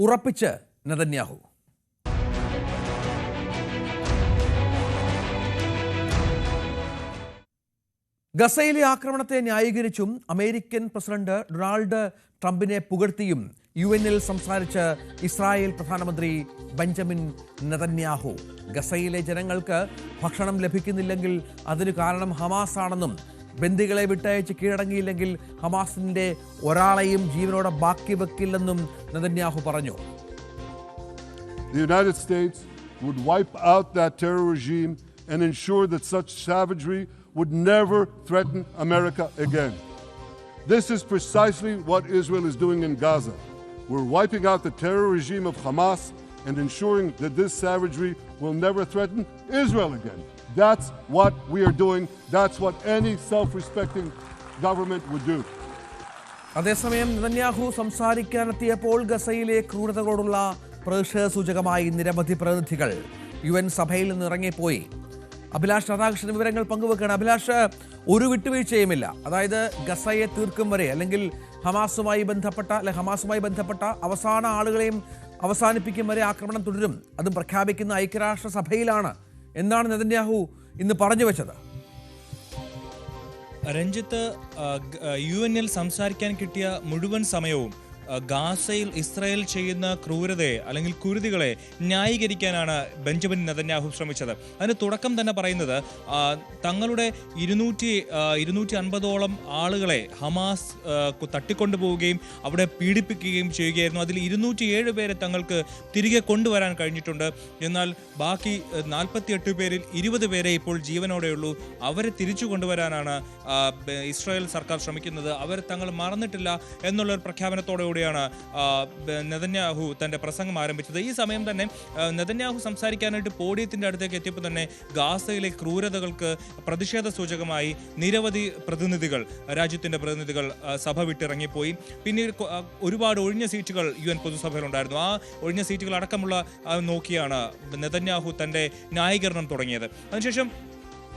ഉറപ്പിച്ച് നെതന്യാഹു. ഗസയിലെ ആക്രമണത്തെ ന്യായീകരിച്ചും അമേരിക്കൻ പ്രസിഡന്റ് ഡൊണാൾഡ് ട്രംപിനെ പുകഴ്ത്തിയും UN-ൽ സംസാരിച്ച ഇസ്രായേൽ പ്രധാനമന്ത്രി ബെഞ്ചമിൻ നെതന്യാഹു ഗസയിലെ ജനങ്ങൾക്ക് ഭക്ഷണം ലഭിക്കുന്നില്ലെങ്കിൽ അതിന് കാരണം ഹമാസ് ആണെന്നും ബന്ദികളെ വിട്ടയച്ച് കീഴടങ്ങിയില്ലെങ്കിൽ ഹമാസിന്റെ ഒരാളെയും ജീവനോടെ ബാക്കി വെക്കില്ലെന്നും നെതന്യാഹു പറഞ്ഞു. The United States would wipe out that terror regime and ensure that such savagery would never threaten America again. This is precisely what Israel is doing in Gaza. We're wiping out the terror regime of Hamas and ensuring that this savagery will never threaten Israel again. That's what we are doing. That's what any self-respecting government would do. അതേസമയം Netanyahu സംസാരിക്കാനെത്തിയപ്പോൾ ഗസയിലെ ക്രൂരതകളോടുള്ള പ്രതിഷേധസൂചകമായി നിരവധി പ്രതിനിധികൾ UN സഭയിൽ നിന്ന് ഇറങ്ങിപ്പോയി. അഭിലാഷ് രാധാകൃഷ്ണൻ വിവരങ്ങൾ പങ്കുവെക്കുകയാണ്. അഭിലാഷ്, ഒരു വിട്ടുവീഴ്ചയുമില്ല. അതായത് ഗസയെ തീർക്കും വരെ അല്ലെങ്കിൽ ഹമാസുമായി ബന്ധപ്പെട്ട അവസാന ആളുകളെയും അവസാനിപ്പിക്കും വരെ ആക്രമണം തുടരും. അതും പ്രഖ്യാപിക്കുന്ന ഐക്യരാഷ്ട്ര സഭയിലാണ് എന്നാണ് നെതന്യാഹു ഇന്ന് പറഞ്ഞു വെച്ചത്. രഞ്ജിത്ത്, UN-ൽ സംസാരിക്കാൻ കിട്ടിയ മുഴുവൻ സമയവും ഗാസയിൽ ഇസ്രായേൽ ചെയ്യുന്ന ക്രൂരതയെ അല്ലെങ്കിൽ കുരുതികളെ ന്യായീകരിക്കാനാണ് ബെഞ്ചമിൻ നെതന്യാഹു ശ്രമിച്ചത്. അതിന് തുടക്കം തന്നെ പറയുന്നത് തങ്ങളുടെ 250ഓളം ആളുകളെ ഹമാസ് തട്ടിക്കൊണ്ടുപോവുകയും അവിടെ പീഡിപ്പിക്കുകയും ചെയ്യുകയായിരുന്നു. അതിൽ 207 പേരെ തങ്ങൾക്ക് തിരികെ കൊണ്ടുവരാൻ കഴിഞ്ഞിട്ടുണ്ട്. എന്നാൽ ബാക്കി 48 പേരിൽ 20 പേരെ ഇപ്പോൾ ജീവനോടെയുള്ളൂ. അവരെ തിരിച്ചു കൊണ്ടുവരാനാണ് ഇസ്രായേൽ സർക്കാർ ശ്രമിക്കുന്നത്. അവർ തങ്ങൾ മറന്നിട്ടില്ല എന്നുള്ളൊരു പ്രഖ്യാപനത്തോടെ നെതന്യാഹു തന്റെ പ്രസംഗം ആരംഭിച്ചത്. ഈ സമയം തന്നെ നെതന്യാഹു സംസാരിക്കാനായിട്ട് പോഡിയത്തിന്റെ അടുത്തേക്ക് എത്തിയപ്പോൾ തന്നെ ഗാസയിലെ ക്രൂരതകൾക്ക് പ്രതിഷേധ സൂചകമായി നിരവധി രാജ്യത്തിന്റെ പ്രതിനിധികൾ സഭ വിട്ടിറങ്ങിപ്പോയി. പിന്നീട് ഒരുപാട് ഒഴിഞ്ഞ സീറ്റുകൾ UN പൊതുസഭയിലുണ്ടായിരുന്നു. ആ ഒഴിഞ്ഞ സീറ്റുകൾ അടക്കമുള്ള നോക്കിയാണ് നെതന്യാഹു തന്റെ ന്യായീകരണം തുടങ്ങിയത്. അതിനുശേഷം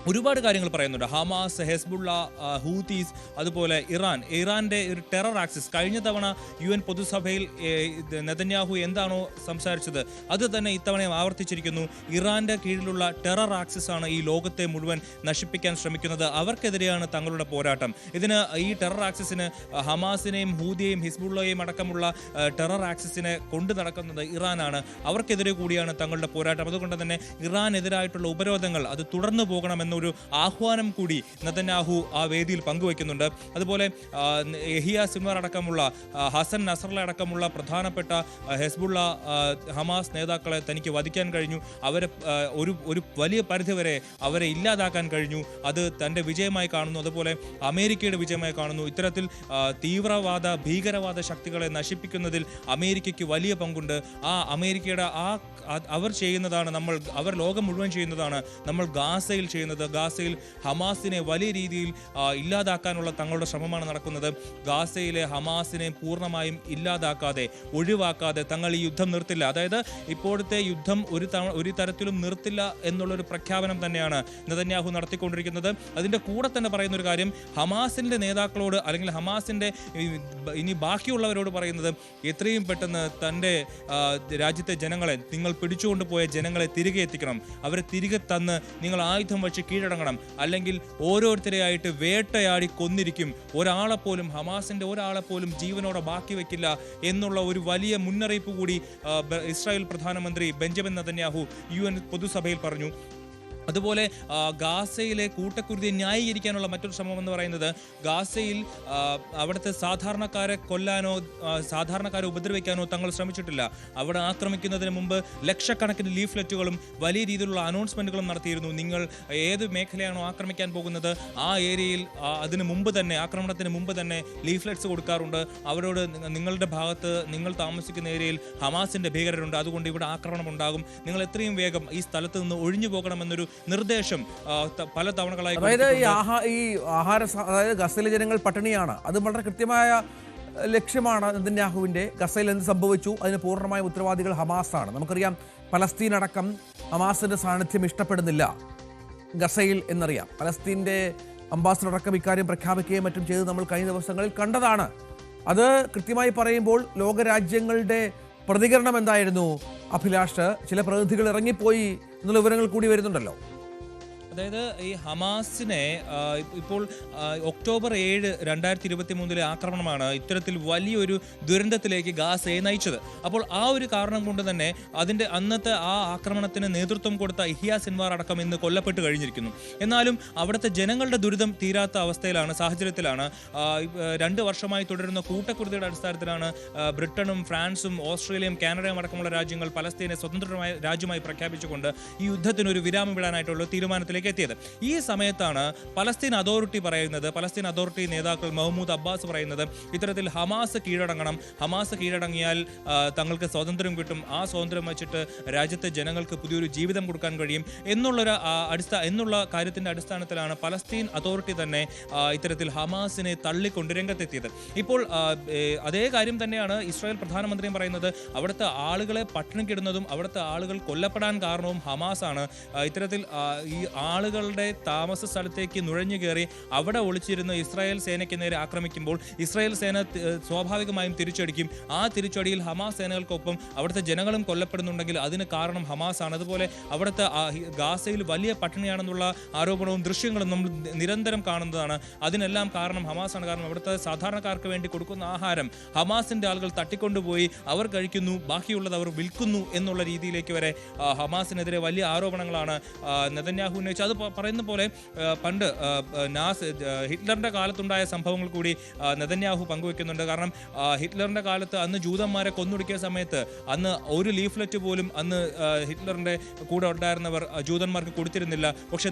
ഒരുപാട് കാര്യങ്ങൾ പറയുന്നുണ്ട്. ഹമാസ്, ഹെസ്ബുള്ള, ഹൂതീസ്, അതുപോലെ ഇറാന്റെ ഒരു ടെറർ ആക്സിസ്. കഴിഞ്ഞ തവണ UN പൊതുസഭയിൽ നെതന്യാഹു എന്താണോ സംസാരിച്ചത് അത് തന്നെ ഇത്തവണയും ആവർത്തിച്ചിരിക്കുന്നു. ഇറാന്റെ കീഴിലുള്ള ടെറർ ആക്സിസ് ആണ് ഈ ലോകത്തെ മുഴുവൻ നശിപ്പിക്കാൻ ശ്രമിക്കുന്നത്. അവർക്കെതിരെയാണ് തങ്ങളുടെ പോരാട്ടം. ഈ ടെറർ ആക്സിസിന് ഹമാസിനെയും ഹൂതിയെയും ഹിസ്ബുള്ളയെയും അടക്കമുള്ള ടെറർ ആക്സിസിനെ കൊണ്ടു നടക്കുന്നത് ഇറാനാണ്. അവർക്കെതിരെ കൂടിയാണ് തങ്ങളുടെ പോരാട്ടം. അതുകൊണ്ട് തന്നെ ഇറാനെതിരായിട്ടുള്ള ഉപരോധങ്ങൾ അത് തുടർന്നു പോകണമെന്ന് ഒരു ആഹ്വാനം കൂടി നെതന്യാഹു ആ വേദിയിൽ പങ്കുവയ്ക്കുന്നുണ്ട്. അതുപോലെ യഹിയ സിൻവാർ അടക്കമുള്ള ഹസൻ നസറല്ല അടക്കമുള്ള പ്രധാനപ്പെട്ട ഹെസ്ബുള്ള, ഹമാസ് നേതാക്കളെ തനിക്ക് വധിക്കാൻ കഴിഞ്ഞു. അവരെ ഒരു വലിയ പരിധിവരെ അവരെ ഇല്ലാതാക്കാൻ കഴിഞ്ഞു. അത് തൻ്റെ വിജയമായി കാണുന്നു. അതുപോലെ അമേരിക്കയുടെ വിജയമായി കാണുന്നു. ഇത്തരത്തിൽ ഭീകരവാദ ശക്തികളെ നശിപ്പിക്കുന്നതിൽ അമേരിക്കയ്ക്ക് വലിയ പങ്കുണ്ട്. അമേരിക്കയുടെ അവർ ചെയ്യുന്നതാണ് അവർ ലോകം മുഴുവൻ ചെയ്യുന്നതാണ് നമ്മൾ ഗാസയിൽ ചെയ്യുന്നത്. ഗാസയിൽ ഹമാസിനെ വലിയ രീതിയിൽ ഇല്ലാതാക്കാനുള്ള തങ്ങളുടെ ശ്രമമാണ് നടക്കുന്നത്. ഗാസയിലെ ഹമാസിനെ പൂർണ്ണമായും ഇല്ലാതാക്കാതെ, ഒഴിവാക്കാതെ തങ്ങൾ ഈ യുദ്ധം നിർത്തില്ല. അതായത് ഇപ്പോഴത്തെ യുദ്ധം ഒരു തരത്തിലും നിർത്തില്ല എന്നുള്ളൊരു പ്രഖ്യാപനം തന്നെയാണ് നെതന്യാഹു നടത്തിക്കൊണ്ടിരിക്കുന്നത്. അതിൻ്റെ കൂടെ തന്നെ പറയുന്ന ഒരു കാര്യം, ഹമാസിൻ്റെ നേതാക്കളോട് അല്ലെങ്കിൽ ഹമാസിൻ്റെ ഇനി ബാക്കിയുള്ളവരോട് പറയുന്നത് എത്രയും പെട്ടെന്ന് തൻ്റെ രാജ്യത്തെ ജനങ്ങളെ, നിങ്ങൾ പിടിച്ചുകൊണ്ടുപോയ ജനങ്ങളെ തിരികെ എത്തിക്കണം. അവരെ തിരികെ തന്ന് നിങ്ങൾ ആയുധം വച്ച് കീഴടങ്ങണം. അല്ലെങ്കിൽ ഓരോരുത്തരെയായിട്ട് വേട്ടയാടി കൊന്നിരിക്കും. ഹമാസിന്റെ ഒരാളെ പോലും ജീവനോടെ ബാക്കി വെക്കില്ല എന്നുള്ള ഒരു വലിയ മുന്നറിയിപ്പ് കൂടി ഇസ്രായേൽ പ്രധാനമന്ത്രി ബെഞ്ചമിൻ നെതന്യാഹു UN പൊതുസഭയിൽ പറഞ്ഞു. അതുപോലെ ഗാസയിലെ കൂട്ടക്കുരുതിയെ ന്യായീകരിക്കാനുള്ള മറ്റൊരു ശ്രമം എന്ന് പറയുന്നത്, ഗാസയിൽ അവിടുത്തെ സാധാരണക്കാരെ കൊല്ലാനോ സാധാരണക്കാരെ ഉപദ്രവിക്കാനോ തങ്ങൾ ശ്രമിച്ചിട്ടില്ല. അവിടെ ആക്രമിക്കുന്നതിന് മുമ്പ് ലക്ഷക്കണക്കിന് ലീഫ്ലെറ്റുകളും വലിയ രീതിയിലുള്ള അനൗൺസ്മെന്റുകളും നടത്തിയിരുന്നു. നിങ്ങൾ ഏത് മേഖലയാണോ ആക്രമിക്കാൻ പോകുന്നത് ആ ഏരിയയിൽ ആക്രമണത്തിന് മുമ്പ് തന്നെ ലീഫ്ലെറ്റ്സ് കൊടുക്കാറുണ്ട്. അവരോട് നിങ്ങളുടെ ഭാഗത്ത്, നിങ്ങൾ താമസിക്കുന്ന ഏരിയയിൽ ഹമാസിന്റെ ഭീകരരുണ്ട്, അതുകൊണ്ട് ഇവിടെ ആക്രമണം ഉണ്ടാകും, നിങ്ങൾ എത്രയും വേഗം ഈ സ്ഥലത്ത് നിന്ന് ഒഴിഞ്ഞു പോകണമെന്നൊരു നിർദ്ദേശം പല തവണകളായി. അതായത് ഗസയിലെ ജനങ്ങൾ പട്ടിണിയാണ്, അത് വളരെ കൃത്യമായ ലക്ഷ്യമാണ് നെതന്യാഹുവിൻ്റെ. ഗസയിൽ എന്ത് സംഭവിച്ചു അതിന് പൂർണ്ണമായ ഉത്തരവാദികൾ ഹമാസാണ്. നമുക്കറിയാം, പലസ്തീൻ അടക്കം ഹമാസിന്റെ സാന്നിധ്യം ഇഷ്ടപ്പെടുന്നില്ല ഗസയിൽ എന്നറിയാം. പലസ്തീൻ്റെ അംബാസഡർ അടക്കം ഇക്കാര്യം പ്രഖ്യാപിക്കുകയും മറ്റും ചെയ്ത് നമ്മൾ കഴിഞ്ഞ ദിവസങ്ങളിൽ കണ്ടതാണ്. അത് കൃത്യമായി പറയുമ്പോൾ ലോകരാജ്യങ്ങളുടെ പ്രതികരണം എന്തായിരുന്നു അഭിലാഷ്? ചില പ്രതിനിധികൾ ഇറങ്ങിപ്പോയി എന്നുള്ള വിവരങ്ങൾ കൂടി വരുന്നുണ്ടല്ലോ. അതായത് ഈ ഹമാസിനെ ഇപ്പോൾ ഒക്ടോബർ 7, 2023 ആക്രമണമാണ് ഇത്തരത്തിൽ വലിയൊരു ദുരന്തത്തിലേക്ക് ഗാസയെ നയിച്ചത്. അപ്പോൾ ആ ഒരു കാരണം കൊണ്ട് തന്നെ അതിൻ്റെ അന്നത്തെ ആ ആക്രമണത്തിന് നേതൃത്വം കൊടുത്ത ഇഹ്യ സിൻവാർ അടക്കം ഇന്ന് കൊല്ലപ്പെട്ട് കഴിഞ്ഞിരിക്കുന്നു. എന്നാലും അവിടുത്തെ ജനങ്ങളുടെ ദുരിതം തീരാത്ത സാഹചര്യത്തിലാണ് 2 വർഷമായി തുടരുന്ന കൂട്ടക്കുരുതിയുടെ അടിസ്ഥാനത്തിലാണ് ബ്രിട്ടനും ഫ്രാൻസും ഓസ്ട്രേലിയയും കാനഡയും അടക്കമുള്ള രാജ്യങ്ങൾ പലസ്തീനെ സ്വതന്ത്രമായ രാജ്യമായി പ്രഖ്യാപിച്ചുകൊണ്ട് ഈ യുദ്ധത്തിനൊരു വിരാമം ഇടാനായിട്ടുള്ള തീരുമാനത്തിലേക്ക് എത്തിയത്. ഈ സമയത്താണ് പലസ്തീൻ അതോറിറ്റി നേതാക്കൾ മഹ്മൂദ് അബ്ബാസ് പറയുന്നത് ഇത്തരത്തിൽ ഹമാസ് കീഴടങ്ങണം, ഹമാസ് കീഴടങ്ങിയാൽ തങ്ങൾക്ക് സ്വാതന്ത്ര്യം കിട്ടും, ആ സ്വാതന്ത്ര്യം വെച്ചിട്ട് രാജ്യത്തെ ജനങ്ങൾക്ക് പുതിയൊരു ജീവിതം കൊടുക്കാൻ കഴിയും എന്നുള്ള കാര്യത്തിന്റെ അടിസ്ഥാനത്തിലാണ് പലസ്തീൻ അതോറിറ്റി തന്നെ ഇത്തരത്തിൽ ഹമാസിനെ തള്ളിക്കൊണ്ട് രംഗത്തെത്തിയത്. ഇപ്പോൾ അതേ കാര്യം തന്നെയാണ് ഇസ്രായേൽ പ്രധാനമന്ത്രിയും പറയുന്നത്. അവിടുത്തെ ആളുകളെ പട്ടിണിക്കിടുന്നതും അവിടുത്തെ ആളുകൾ കൊല്ലപ്പെടാൻ കാരണവും ഹമാസാണ്. ഇത്തരത്തിൽ ഈ ആളുകളുടെ താമസ സ്ഥലത്തേക്ക് നുഴഞ്ഞു കയറി അവിടെ ഒളിച്ചിരുന്ന ഇസ്രായേൽ സേനയ്ക്ക് നേരെ ആക്രമിക്കുമ്പോൾ ഇസ്രായേൽ സേന സ്വാഭാവികമായും തിരിച്ചടിക്കും. ആ തിരിച്ചടിയിൽ ഹമാസ് സേനകൾക്കൊപ്പം അവിടുത്തെ ജനങ്ങളും കൊല്ലപ്പെടുന്നുണ്ടെങ്കിൽ അതിന് കാരണം ഹമാസാണ്. അതുപോലെ അവിടുത്തെ ഗാസയിൽ വലിയ പട്ടിണിയാണെന്നുള്ള ആരോപണവും ദൃശ്യങ്ങളും നമ്മൾ നിരന്തരം കാണുന്നതാണ്. അതിനെല്ലാം കാരണം ഹമാസാണ്. കാരണം അവിടുത്തെ സാധാരണക്കാർക്ക് വേണ്ടി കൊടുക്കുന്ന ആഹാരം ഹമാസിന്റെ ആളുകൾ തട്ടിക്കൊണ്ടുപോയി അവർ കഴിക്കുന്നു, ബാക്കിയുള്ളത് അവർ വിൽക്കുന്നു എന്നുള്ള രീതിയിലേക്ക് വരെ ഹമാസിനെതിരെ വലിയ ആരോപണങ്ങളാണ് നെതന്യാഹു ഉന്നയിച്ചത്. അത് പറയുന്ന പോലെ പണ്ട് ഹിറ്റ്ലറിന്റെ കാലത്തുണ്ടായ സംഭവങ്ങൾ കൂടി നെതന്യാഹു പങ്കുവെക്കുന്നുണ്ട്. കാരണം ഹിറ്റ്ലറിന്റെ കാലത്ത് അന്ന് ജൂതന്മാരെ കൊന്നൊടുക്കിയ സമയത്ത് അന്ന് ഒരു ലീഫ്ലെറ്റ് പോലും അന്ന് ഹിറ്റ്ലറിന്റെ കൂടെ ഉണ്ടായിരുന്നവർ ജൂതന്മാർക്ക് കൊടുത്തിരുന്നില്ല. പക്ഷെ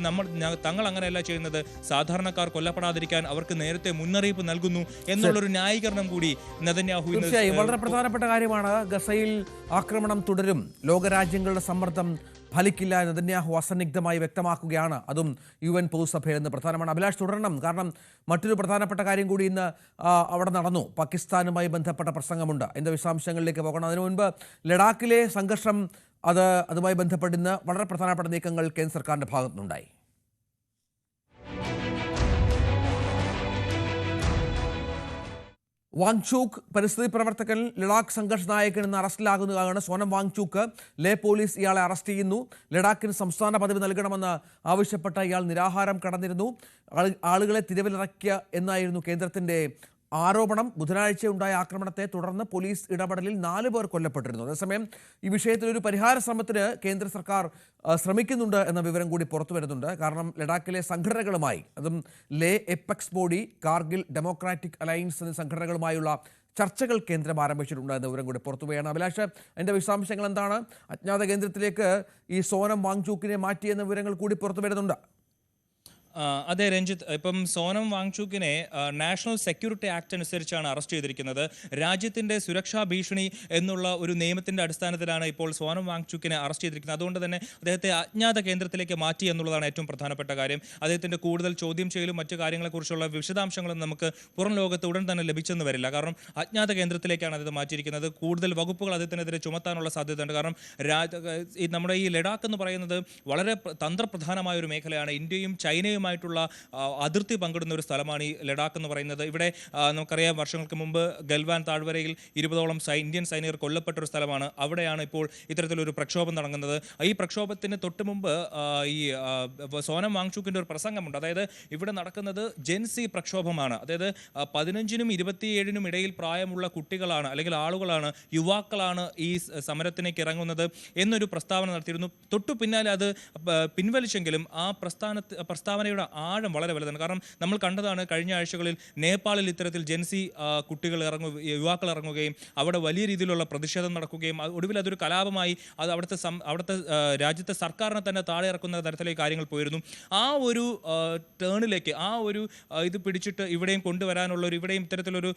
തങ്ങൾ അങ്ങനെയല്ല ചെയ്യുന്നത്, സാധാരണക്കാർ കൊല്ലപ്പെടാതിരിക്കാൻ അവർക്ക് നേരത്തെ മുന്നറിയിപ്പ് നൽകുന്നു എന്നുള്ളൊരു ന്യായീകരണം കൂടി നെതന്യാഹു. തീർച്ചയായും വളരെ പ്രധാനപ്പെട്ട കാര്യമാണ്. ഗസയിൽ ആക്രമണം തുടരും, ലോകരാജ്യങ്ങളുടെ സമ്മർദ്ദം ഫലിക്കില്ല എന്ന് നെതന്യാഹു അസന്നിഗ്ധമായി വ്യക്തമാക്കുകയാണ്. അതും UN പൊതുസഭയിൽ നിന്ന് പ്രധാനമാണ്. അഭിലാഷ് തുടരണം, കാരണം മറ്റൊരു പ്രധാനപ്പെട്ട കാര്യം കൂടി ഇന്ന് അവിടെ നടന്നു. പാകിസ്ഥാനുമായി ബന്ധപ്പെട്ട പ്രസംഗമുണ്ട്. അതിൻ്റെ വിശദാംശങ്ങളിലേക്ക് പോകണം. അതിനു മുൻപ് ലഡാക്കിലെ സംഘർഷം അതുമായി ബന്ധപ്പെടുന്ന വളരെ പ്രധാനപ്പെട്ട നീക്കങ്ങൾ കേന്ദ്ര സർക്കാരിൻ്റെ ഭാഗത്തുനിന്നുണ്ടായി. വാങ്ചൂക്ക് പരിസ്ഥിതി പ്രവർത്തകൻ ലഡാക്ക് സംഘർഷ നായകൻ എന്ന് അറസ്റ്റിലാകുന്നതാണ് സോനം വാങ്ചൂക്ക്. ലേ പോലീസ് ഇയാളെ അറസ്റ്റ് ചെയ്യുന്നു. ലഡാക്കിന് സംസ്ഥാന പദവി നൽകണമെന്ന് ആവശ്യപ്പെട്ട ഇയാൾ നിരാഹാരം കടന്നിരുന്നു. ആളുകളെ തിരവിലിറക്കിയ എന്നായിരുന്നു കേന്ദ്രത്തിൻ്റെ ആരോപണം. ബുധനാഴ്ച ഉണ്ടായ ആക്രമണത്തെ തുടർന്ന് പോലീസ് ഇടപെടലിൽ 4 പേർ കൊല്ലപ്പെട്ടിരുന്നു. അതേസമയം ഈ വിഷയത്തിൽ ഒരു പരിഹാര ശ്രമത്തിന് കേന്ദ്ര സർക്കാർ ശ്രമിക്കുന്നുണ്ട് എന്ന വിവരം കൂടി പുറത്തു വരുന്നുണ്ട്. കാരണം ലഡാക്കിലെ സംഘടനകളുമായി, അതും Leh apex body, Kargil democratic alliance എന്നീ സംഘടനകളുമായുള്ള ചർച്ചകൾ കേന്ദ്രം ആരംഭിച്ചിട്ടുണ്ട് എന്ന വിവരം കൂടി പുറത്തുപോയാണ്. അഭിലാഷ്, അതിൻ്റെ വിശദാംശങ്ങൾ എന്താണ്? അജ്ഞാത കേന്ദ്രത്തിലേക്ക് ഈ സോനം വാങ്ചൂക്കിനെ മാറ്റിയെന്ന വിവരങ്ങൾ കൂടി പുറത്തു വരുന്നുണ്ട്. അതെ രഞ്ജിത്ത്, ഇപ്പം സോനം വാങ്ചൂക്കിനെ നാഷണൽ സെക്യൂരിറ്റി ആക്ട് അനുസരിച്ചാണ് അറസ്റ്റ് ചെയ്തിരിക്കുന്നത്. രാജ്യത്തിൻ്റെ സുരക്ഷാ ഭീഷണി എന്നുള്ള ഒരു നിയമത്തിൻ്റെ അടിസ്ഥാനത്തിലാണ് ഇപ്പോൾ സോനം വാങ്ചൂക്കിനെ അറസ്റ്റ് ചെയ്തിരിക്കുന്നത്. അതുകൊണ്ട് തന്നെ അദ്ദേഹത്തെ അജ്ഞാത കേന്ദ്രത്തിലേക്ക് മാറ്റി എന്നുള്ളതാണ് ഏറ്റവും പ്രധാനപ്പെട്ട കാര്യം. അദ്ദേഹത്തിൻ്റെ കൂടുതൽ ചോദ്യം ചെയ്യലും മറ്റു കാര്യങ്ങളെക്കുറിച്ചുള്ള വിശദാംശങ്ങളും നമുക്ക് പുറം ലോകത്ത് ഉടൻ തന്നെ ലഭിച്ചെന്ന് വരില്ല. കാരണം അജ്ഞാത കേന്ദ്രത്തിലേക്കാണ് അദ്ദേഹം മാറ്റിയിരിക്കുന്നത്. കൂടുതൽ വകുപ്പുകൾ അദ്ദേഹത്തിനെതിരെ ചുമത്താനുള്ള സാധ്യതയുണ്ട്. കാരണം നമ്മുടെ ഈ ലഡാക്ക് എന്ന് പറയുന്നത് വളരെ തന്ത്രപ്രധാനമായ ഒരു മേഖലയാണ്. ഇന്ത്യയും ചൈനയും ായിട്ടുള്ള അതിർത്തി പങ്കിടുന്ന ഒരു സ്ഥലമാണ് ഈ ലഡാക്ക് എന്ന് പറയുന്നത്. ഇവിടെ നമുക്കറിയാം, വർഷങ്ങൾക്ക് മുമ്പ് ഗൽവാൻ താഴ്വരയിൽ 20ഓളം ഇന്ത്യൻ സൈനികർ കൊല്ലപ്പെട്ട ഒരു സ്ഥലമാണ്. അവിടെയാണ് ഇപ്പോൾ ഇത്തരത്തിലൊരു പ്രക്ഷോഭം നടക്കുന്നത്. ഈ പ്രക്ഷോഭത്തിന് തൊട്ട് മുമ്പ് ഈ സോനം വാങ്ചൂക്കിൻ്റെ ഒരു പ്രസംഗമുണ്ട്. അതായത് ഇവിടെ നടക്കുന്നത് ജെൻസി പ്രക്ഷോഭമാണ്. അതായത് 15നും 27നും ഇടയിൽ പ്രായമുള്ള കുട്ടികളാണ്, അല്ലെങ്കിൽ ആളുകളാണ്, യുവാക്കളാണ് ഈ സമരത്തിലേക്ക് ഇറങ്ങുന്നത് എന്നൊരു പ്രസ്താവന നടത്തിയിരുന്നു. തൊട്ടു പിന്നാലെ അത് പിൻവലിച്ചെങ്കിലും ആ പ്രസ്താവനയുടെ ആഴം വളരെ വലുതാണ്. കാരണം നമ്മൾ കണ്ടതാണ് കഴിഞ്ഞ ആഴ്ചകളിൽ നേപ്പാളിൽ ഇത്തരത്തിൽ ജെൻസി യുവാക്കൾ ഇറങ്ങുകയും അവിടെ വലിയ രീതിയിലുള്ള പ്രതിഷേധം നടക്കുകയും ഒടുവിൽ അതൊരു കലാപമായി അത് അവിടുത്തെ രാജ്യത്തെ സർക്കാരിനെ തന്നെ താഴെ ഇറക്കുന്ന തരത്തിലേക്ക് കാര്യങ്ങൾ പോയിരുന്നു. ആ ഒരു ടേണിലേക്ക് ആ ഒരു ഇത് പിടിച്ചിട്ട് ഇവിടെയും ഇവിടെയും ഇത്തരത്തിലൊരു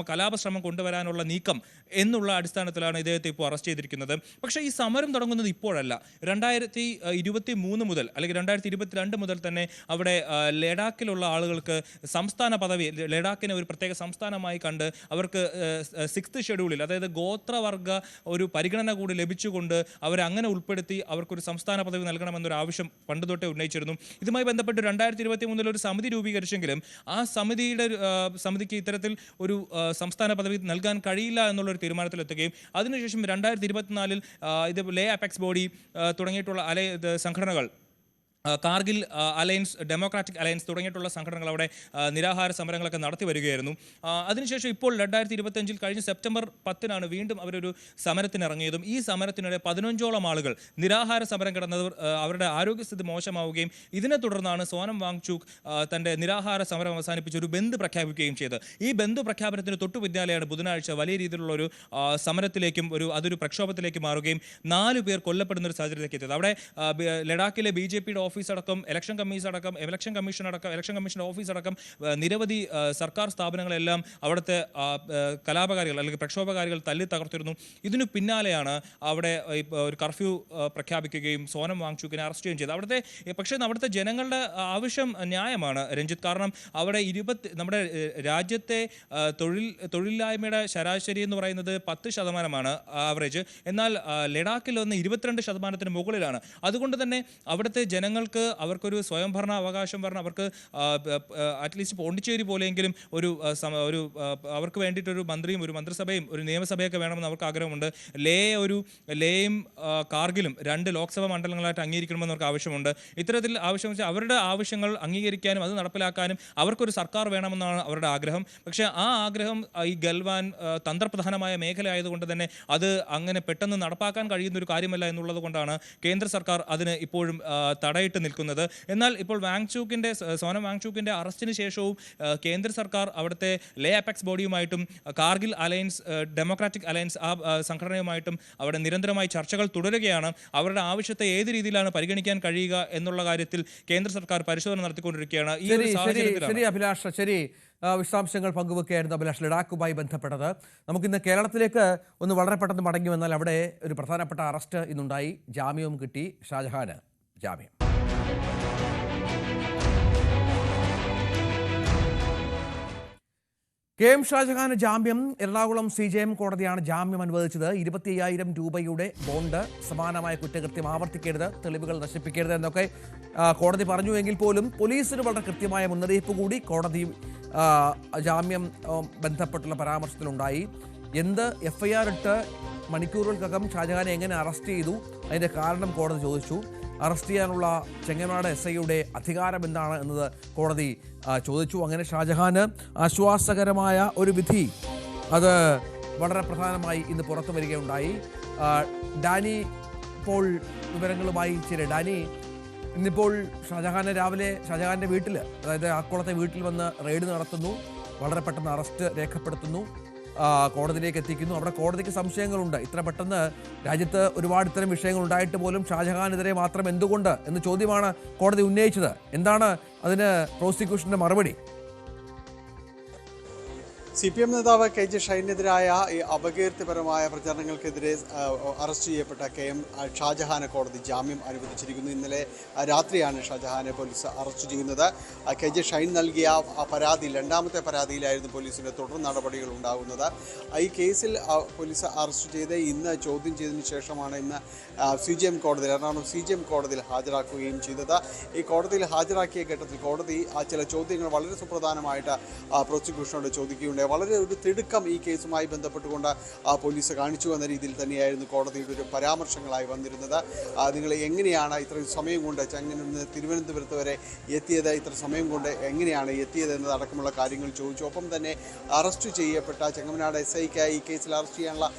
കലാപശ്രമം കൊണ്ടുവരാനുള്ള നീക്കം എന്നുള്ള അടിസ്ഥാനത്തിലാണ് ഇദ്ദേഹത്തെ ഇപ്പോൾ അറസ്റ്റ് ചെയ്തിരിക്കുന്നത്. പക്ഷേ ഈ സമരം തുടങ്ങുന്നത് ഇപ്പോഴല്ല. 2023 മുതൽ അല്ലെങ്കിൽ 2022 മുതൽ തന്നെ അവിടെ അവിടെ ലഡാക്കിലുള്ള ആളുകൾക്ക് സംസ്ഥാന പദവി, ലഡാക്കിനെ ഒരു പ്രത്യേക സംസ്ഥാനമായി കണ്ട് അവർക്ക് 6th ഷെഡ്യൂളിൽ, അതായത് ഗോത്രവർഗ ഒരു പരിഗണന കൂടി ലഭിച്ചുകൊണ്ട് അവരെ അങ്ങനെ ഉൾപ്പെടുത്തി അവർക്കൊരു സംസ്ഥാന പദവി നൽകണമെന്നൊരു ആവശ്യം പണ്ട് തൊട്ടേ ഉന്നയിച്ചിരുന്നു. ഇതുമായി ബന്ധപ്പെട്ട് 2023 ഒരു സമിതി രൂപീകരിച്ചെങ്കിലും ആ സമിതിക്ക് ഇത്തരത്തിൽ ഒരു സംസ്ഥാന പദവി നൽകാൻ കഴിയില്ല എന്നുള്ളൊരു തീരുമാനത്തിലെത്തുകയും അതിനുശേഷം 2024 ഇത് ലേ അപെക്സ് ബോഡി തുടങ്ങിയിട്ടുള്ള സംഘടനകൾ, കാർഗിൽ അലയൻസ്, ഡെമോക്രാറ്റിക് അലയൻസ് തുടങ്ങിയിട്ടുള്ള സംഘടനകൾ അവിടെ നിരാഹാര സമരങ്ങളൊക്കെ നടത്തി വരികയായിരുന്നു. അതിനുശേഷം ഇപ്പോൾ 2025 കഴിഞ്ഞ സെപ്റ്റംബർ 10 വീണ്ടും അവരൊരു സമരത്തിന് ഇറങ്ങിയതും ഈ സമരത്തിനിടെ 15ഓളം ആളുകൾ നിരാഹാര സമരം കിടന്നവർ അവരുടെ ആരോഗ്യസ്ഥിതി മോശമാവുകയും ഇതിനെ തുടർന്നാണ് സോനം വാങ്ചുക് തൻ്റെ നിരാഹാര സമരം അവസാനിപ്പിച്ച് ഒരു ബന്ദ് പ്രഖ്യാപിക്കുകയും ചെയ്തത്. ഈ ബന്ദ് പ്രഖ്യാപനത്തിന് തൊട്ടു പിന്നാലെയാണ് ബുധനാഴ്ച വലിയ രീതിയിലുള്ള ഒരു സമരത്തിലേക്കും അതൊരു പ്രക്ഷോഭത്തിലേക്ക് മാറുകയും 4 പേർ കൊല്ലപ്പെടുന്ന ഒരു സാഹചര്യത്തിലേക്ക് എത്തിയത്. അവിടെ ലഡാക്കിലെ BJPയുടെ ഓഫീസ് അടക്കം, ഇലക്ഷൻ കമ്മീഷന്റെ ഓഫീസ് അടക്കം നിരവധി സർക്കാർ സ്ഥാപനങ്ങളെല്ലാം അവിടുത്തെ കലാപകാരികൾ അല്ലെങ്കിൽ പ്രക്ഷോഭകാരികൾ തല്ലി തകർത്തിരുന്നു. ഇതിനു പിന്നാലെയാണ് അവിടെ ഒരു കർഫ്യൂ പ്രഖ്യാപിക്കുകയും സോനം വാങ്ചുക്കിനെ അറസ്റ്റ് ചെയ്യുകയും ചെയ്തത്. പക്ഷേ അവിടുത്തെ ജനങ്ങളുടെ ആവശ്യം ന്യായമാണ് രഞ്ജിത്ത്. കാരണം അവിടെ നമ്മുടെ രാജ്യത്തെ തൊഴിലില്ലായ്മയുടെ ശരാശരി എന്ന് പറയുന്നത് 10% ആവറേജ്. എന്നാൽ ലഡാക്കിൽ വന്ന് 22% മുകളിലാണ്. അതുകൊണ്ട് തന്നെ അവിടുത്തെ ജനങ്ങൾക്ക് അവർക്കൊരു സ്വയംഭരണ അവകാശം പറഞ്ഞ് അവർക്ക് അറ്റ്ലീസ്റ്റ് പോണ്ടിച്ചേരി പോലെയെങ്കിലും ഒരു അവർക്ക് വേണ്ടിയിട്ടൊരു മന്ത്രിയും ഒരു മന്ത്രിസഭയും ഒരു നിയമസഭയൊക്കെ വേണമെന്ന് അവർക്ക് ആഗ്രഹമുണ്ട്. ലേയും കാർഗിലും 2 ലോക്സഭാ മണ്ഡലങ്ങളായിട്ട് അംഗീകരിക്കണമെന്ന് അവർക്ക് ആവശ്യമുണ്ട്. ഇത്തരത്തിൽ ആവശ്യം വെച്ചാൽ അവരുടെ ആവശ്യങ്ങൾ അംഗീകരിക്കാനും അത് നടപ്പിലാക്കാനും അവർക്കൊരു സർക്കാർ വേണമെന്നാണ് അവരുടെ ആഗ്രഹം. പക്ഷേ ആ ആഗ്രഹം ഈ ഗൽവാൻ തന്ത്രപ്രധാനമായ മേഖലയായതുകൊണ്ട് തന്നെ അത് അങ്ങനെ പെട്ടെന്ന് നടപ്പാക്കാൻ കഴിയുന്ന ഒരു കാര്യമല്ല എന്നുള്ളത് കൊണ്ടാണ് കേന്ദ്ര സർക്കാർ അതിന് ഇപ്പോഴും തടയിട്ട് നിൽക്കുന്നത്. എന്നാൽ ഇപ്പോൾ സോനം വാങ്ചുക്കിന്റെ അറസ്റ്റിന് ശേഷവും കേന്ദ്ര സർക്കാർ അവിടുത്തെ ലേ അപെക്സ് ബോഡിയുമായിട്ടും കാർഗിൽ അലയൻസ്, ഡെമോക്രാറ്റിക് അലയൻസ് ആ സംഘടനയുമായിട്ടും അവിടെ നിരന്തരമായി ചർച്ചകൾ തുടരുകയാണ്. അവരുടെ ആവശ്യത്തെ ഏത് രീതിയിലാണ് പരിഗണിക്കാൻ കഴിയുക എന്നുള്ള കാര്യത്തിൽ കേന്ദ്ര സർക്കാർ പരിശോധന നടത്തിക്കൊണ്ടിരിക്കുകയാണ്. ഈ ഒരു സാഹചര്യത്തിൽ വിശദാംശങ്ങൾ പങ്കുവെക്കുകയായിരുന്നു അഭിലാഷ്. ലഡാക്കുമായി ബന്ധപ്പെട്ടത്. നമുക്കിന്ന് കേരളത്തിലേക്ക് ഒന്ന് വളരെ പെട്ടെന്ന് മടങ്ങി വന്നാൽ അവിടെ ഒരു പ്രധാനപ്പെട്ട അറസ്റ്റ് ഇന്നുണ്ടായി. ജാമ്യവും കിട്ടി. ഷാജഹാന് ജാമ്യം. KM ഷാജഹാന് ജാമ്യം. എറണാകുളം CJM കോടതിയാണ് ജാമ്യം അനുവദിച്ചത്. 25,000 രൂപയുടെ ബോണ്ട്, സമാനമായ കുറ്റകൃത്യം ആവർത്തിക്കരുത്, തെളിവുകൾ നശിപ്പിക്കരുത് എന്നൊക്കെ കോടതി പറഞ്ഞുവെങ്കിൽ പോലും പോലീസിന് വളരെ കൃത്യമായ മുന്നറിയിപ്പ് കൂടി കോടതി ജാമ്യം ബന്ധപ്പെട്ടുള്ള പരാമർശത്തിലുണ്ടായി. എന്ത് FIR ഇട്ട് മണിക്കൂറുകൾക്കകം ഷാജഹാനെ എങ്ങനെ അറസ്റ്റ് ചെയ്തു, അതിൻ്റെ കാരണം കോടതി ചോദിച്ചു. അറസ്റ്റ് ചെയ്യാനുള്ള ചെങ്ങനാട് SIയുടെ അധികാരം എന്താണ് എന്നത് കോടതി ചോദിച്ചു. അങ്ങനെ ഷാജഹാന് ആശ്വാസകരമായ ഒരു വിധി അത് വളരെ പ്രധാനമായി ഇന്ന് പുറത്തു വരികയുണ്ടായി. ഡാനി ഇപ്പോൾ വിവരങ്ങളുമായി ചേരും. ഡാനി, ഇന്നിപ്പോൾ ഷാജഹാന്റെ വീട്ടിൽ, അതായത് ആക്കുളത്തെ വീട്ടിൽ വന്ന് റെയ്ഡ് നടത്തുന്നു. വളരെ പെട്ടെന്ന് അറസ്റ്റ് രേഖപ്പെടുത്തുന്നു, കോടതിയിലേക്ക് എത്തിക്കുന്നു. അവിടെ കോടതിക്ക് സംശയങ്ങളുണ്ട്. ഇത്ര പെട്ടെന്ന് രാജ്യത്ത് ഒരുപാട് ഇത്തരം വിഷയങ്ങൾ ഉണ്ടായിട്ട് പോലും ഷാജഹാനെതിരെ മാത്രം എന്തുകൊണ്ട് എന്ന ചോദ്യമാണ് കോടതി ഉന്നയിച്ചത്. എന്താണ് അതിന് പ്രോസിക്യൂഷന്റെ മറുപടി? CPM നേതാവ് KJ ഷൈനെതിരായ ഈ അപകീർത്തിപരമായ പ്രചാരണങ്ങൾക്കെതിരെ അറസ്റ്റ് ചെയ്യപ്പെട്ട KM ഷാജഹാനെ കോടതി ജാമ്യം അനുവദിച്ചിരിക്കുന്നു. ഇന്നലെ രാത്രിയാണ് ഷാജഹാനെ പോലീസ് അറസ്റ്റ് ചെയ്യുന്നത്. KJ ഷൈൻ നൽകിയ പരാതിയിൽ, 2ാമത്തെ പരാതിയിലായിരുന്നു പോലീസിൻ്റെ തുടർ നടപടികൾ ഉണ്ടാകുന്നത്. ഈ കേസിൽ പോലീസ് അറസ്റ്റ് ചെയ്ത് ഇന്ന് ചോദ്യം ചെയ്തതിനു ശേഷമാണ് ഇന്ന് CJM കോടതിയിൽ, എറണാകുളം CJM കോടതിയിൽ ഹാജരാക്കുകയും ചെയ്തത്. ഈ കോടതിയിൽ ഹാജരാക്കിയ ഘട്ടത്തിൽ കോടതി ചില ചോദ്യങ്ങൾ വളരെ സുപ്രധാനമായിട്ട് പ്രോസിക്യൂഷനോട് ചോദിക്കുകയുണ്ടായി. വളരെ ഒരു തിടുക്കം ഈ കേസുമായി ബന്ധപ്പെട്ടുകൊണ്ട് പോലീസ് കാണിച്ചു എന്ന രീതിയിൽ തന്നെയായിരുന്നു കോടതിയുടെ ഒരു പരാമർശങ്ങളായി വന്നിരുന്നത്. നിങ്ങൾ എങ്ങനെയാണ് ഇത്രയും സമയം കൊണ്ട് ചെങ്ങന്നൂരിൽ നിന്ന് തിരുവനന്തപുരത്ത് വരെ എത്തിയത്, ഇത്ര സമയം കൊണ്ട് എങ്ങനെയാണ് എത്തിയത് എന്നതടക്കമുള്ള കാര്യങ്ങൾ ചോദിച്ചു. ഒപ്പം തന്നെ അറസ്റ്റ് ചെയ്യപ്പെട്ട ചെങ്ങമനാട് SIക്ക് ഈ കേസിൽ അറസ്റ്റ് ചെയ്യാനുള്ള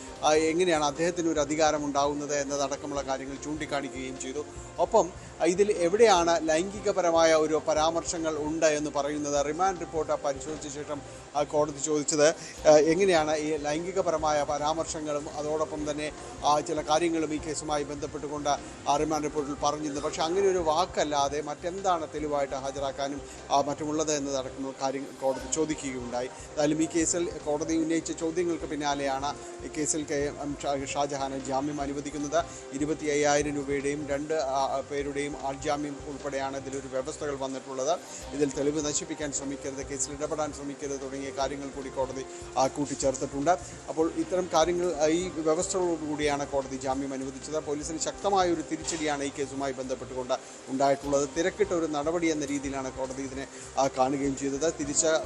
എങ്ങനെയാണ് അദ്ദേഹത്തിന് ഒരു അധികാരം ഉണ്ടാകുന്നത് എന്നതടക്കമുള്ള കാര്യങ്ങൾ ചൂണ്ടിക്കാണിക്കുകയും ചെയ്തു. ഒപ്പം ഇതിൽ എവിടെയാണ് ലൈംഗികപരമായ ഒരു പരാമർശങ്ങൾ ഉണ്ട് എന്ന് പറയുന്നത് റിമാൻഡ് റിപ്പോർട്ട് പരിശോധിച്ച ശേഷം കോടതി ചോദിച്ചു. ചോദിച്ചത് എങ്ങനെയാണ് ഈ ലൈംഗികപരമായ പരാമർശങ്ങളും അതോടൊപ്പം തന്നെ ചില കാര്യങ്ങളും ഈ കേസുമായി ബന്ധപ്പെട്ടുകൊണ്ട് റിമാൻഡ് റിപ്പോർട്ടിൽ പറഞ്ഞിരുന്നത്. പക്ഷേ അങ്ങനെ ഒരു വാക്കല്ലാതെ മറ്റെന്താണ് തെളിവായിട്ട് ഹാജരാക്കാനും മറ്റുമുള്ളത് എന്നതടക്കുന്ന കാര്യം കോടതി ചോദിക്കുകയുണ്ടായി. എന്തായാലും ഈ കേസിൽ കോടതി ഉന്നയിച്ച ചോദ്യങ്ങൾക്ക് പിന്നാലെയാണ് ഈ കേസിൽ ഷാജഹാന് ജാമ്യം അനുവദിക്കുന്നത്. 25,000 രൂപയുടെയും 2 പേരുടെയും ആൾജാമ്യം ഉൾപ്പെടെയാണ് ഇതിലൊരു വ്യവസ്ഥകൾ വന്നിട്ടുള്ളത്. ഇതിൽ തെളിവ് നശിപ്പിക്കാൻ ശ്രമിക്കരുത്, കേസിൽ ഇടപെടാൻ ശ്രമിക്കരുത് തുടങ്ങിയ കാര്യങ്ങൾ കൂടി കോടതി കൂട്ടിച്ചേർത്തിട്ടുണ്ട്. അപ്പോൾ ഇത്തരം കാര്യങ്ങൾ ഈ വ്യവസ്ഥകളോടുകൂടിയാണ് കോടതി ജാമ്യം അനുവദിച്ചത്. പോലീസിന് ശക്തമായ ഒരു തിരിച്ചടിയാണ് ഈ കേസുമായി ബന്ധപ്പെട്ടുകൊണ്ട് ഉണ്ടായിട്ടുള്ളത്. തിരക്കിട്ട ഒരു നടപടി എന്ന രീതിയിലാണ് കോടതി ഇതിനെ കാണുകയും ചെയ്തത്.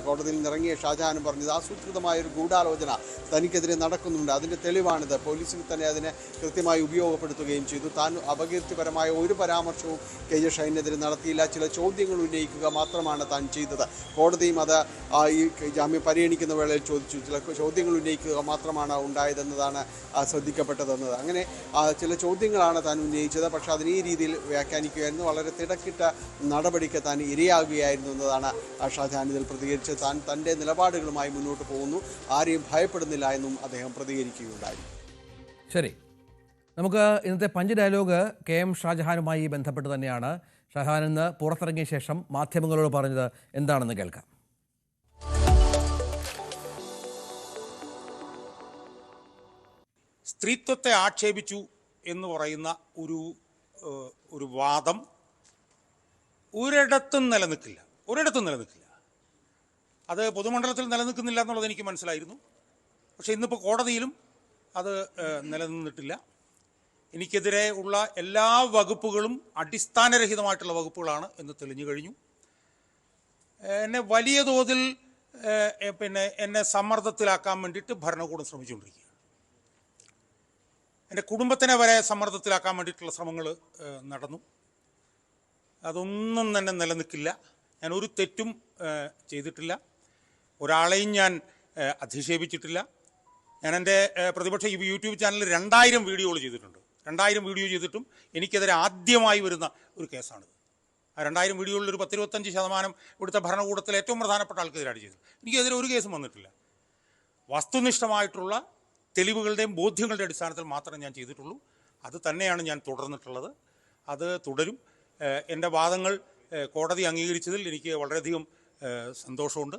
കോടതിയിൽ നിന്നിറങ്ങിയ ഷാജഹാനും പറഞ്ഞത് ആസൂത്രിതമായ ഒരു ഗൂഢാലോചന തനിക്കെതിരെ നടക്കുന്നുണ്ട്, അതിൻ്റെ തെളിവാണിത്. പോലീസിന് തന്നെ അതിനെ കൃത്യമായി ഉപയോഗപ്പെടുത്തുകയും ചെയ്തു. താൻ അപകീർത്തിപരമായ ഒരു പരാമർശവും KJ ഷൈനെതിരെ നടത്തിയില്ല, ചില ചോദ്യങ്ങൾ ഉന്നയിക്കുക മാത്രമാണ് താൻ ചെയ്തത്. കോടതിയും അത് ഈ ജാമ്യം പരിഗണിക്കുന്ന വേളയിൽ ചോദിച്ചു. ചില ചോദ്യങ്ങൾ ഉന്നയിക്കുക മാത്രമാണ് ഉണ്ടായതെന്നതാണ് ശ്രദ്ധിക്കപ്പെട്ടതെന്നത്. അങ്ങനെ ചില ചോദ്യങ്ങളാണ് താൻ ഉന്നയിച്ചത്. പക്ഷേ അതിന് ഈ രീതിയിൽ വ്യാഖ്യാനിക്കുകയായിരുന്നു. വളരെ തിടക്കിട്ട നടപടിക്ക് താൻ ഇരയാകുകയായിരുന്നു എന്നതാണ് ഷാജഹാൻ ഇതിൽ പ്രതികരിച്ച് താൻ തൻ്റെ നിലപാടുകളുമായി മുന്നോട്ട് പോകുന്നു, ആരെയും ഭയപ്പെടുന്നില്ല എന്നും അദ്ദേഹം പ്രതികരിക്കുകയുണ്ടായി. ശരി, നമുക്ക് ഇന്നത്തെ പഞ്ച് ഡയലോഗ് KM ഷാജഹാനുമായി ബന്ധപ്പെട്ട് തന്നെയാണ്. ഷാജഹാൻ ഇന്ന് പുറത്തിറങ്ങിയ ശേഷം മാധ്യമങ്ങളോട് പറഞ്ഞത് എന്താണെന്ന് കേൾക്കാം. സ്ത്രീത്വത്തെ ആക്ഷേപിച്ചു എന്ന് പറയുന്ന ഒരു വാദം ഒരിടത്തും നിലനിൽക്കില്ല. അത് പൊതുമണ്ഡലത്തിൽ നിലനിൽക്കുന്നില്ല എന്നുള്ളത് എനിക്ക് മനസ്സിലായിരുന്നു. പക്ഷേ ഇന്നിപ്പോൾ കോടതിയിലും അത് നിലനിന്നിട്ടില്ല. എനിക്കെതിരെ ഉള്ള എല്ലാ വകുപ്പുകളും അടിസ്ഥാനരഹിതമായിട്ടുള്ള വകുപ്പുകളാണ് എന്ന് തെളിഞ്ഞു കഴിഞ്ഞു. എന്നെ വലിയ തോതിൽ എന്നെ സമ്മർദ്ദത്തിലാക്കാൻ വേണ്ടിയിട്ട് ഭരണകൂടം ശ്രമിച്ചുകൊണ്ടിരിക്കുകയാണ്. എൻ്റെ കുടുംബത്തിനെ വരെ സമ്മർദ്ദത്തിലാക്കാൻ വേണ്ടിയിട്ടുള്ള ശ്രമങ്ങൾ നടന്നു. അതൊന്നും തന്നെ നിലനിൽക്കില്ല. ഞാൻ ഒരു തെറ്റും ചെയ്തിട്ടില്ല, ഒരാളെയും ഞാൻ അധിക്ഷേപിച്ചിട്ടില്ല. ഞാൻ എൻ്റെ പ്രതിപക്ഷ യൂട്യൂബ് ചാനലിൽ 2000 വീഡിയോകൾ ചെയ്തിട്ടുണ്ട്. 2000 വീഡിയോ ചെയ്തിട്ടും എനിക്കെതിരെ ആദ്യമായി വരുന്ന ഒരു കേസാണിത്. ആ 2000 വീഡിയോകളിൽ ഒരു 10-25% ഇവിടുത്തെ ഭരണകൂടത്തിലെ ഏറ്റവും പ്രധാനപ്പെട്ട ആൾക്കെതിരാണ് ചെയ്തത്. എനിക്കെതിരെ ഒരു കേസും വന്നിട്ടില്ല. വസ്തുനിഷ്ഠമായിട്ടുള്ള തെളിവുകളുടെയും ബോധ്യങ്ങളുടെ അടിസ്ഥാനത്തിൽ മാത്രമേ ഞാൻ ചെയ്തിട്ടുള്ളൂ. അത് തന്നെയാണ് ഞാൻ തുടർന്നിട്ടുള്ളത്, അത് തുടരും. എൻ്റെ വാദങ്ങൾ കോടതി അംഗീകരിച്ചതിൽ എനിക്ക് വളരെയധികം സന്തോഷമുണ്ട്.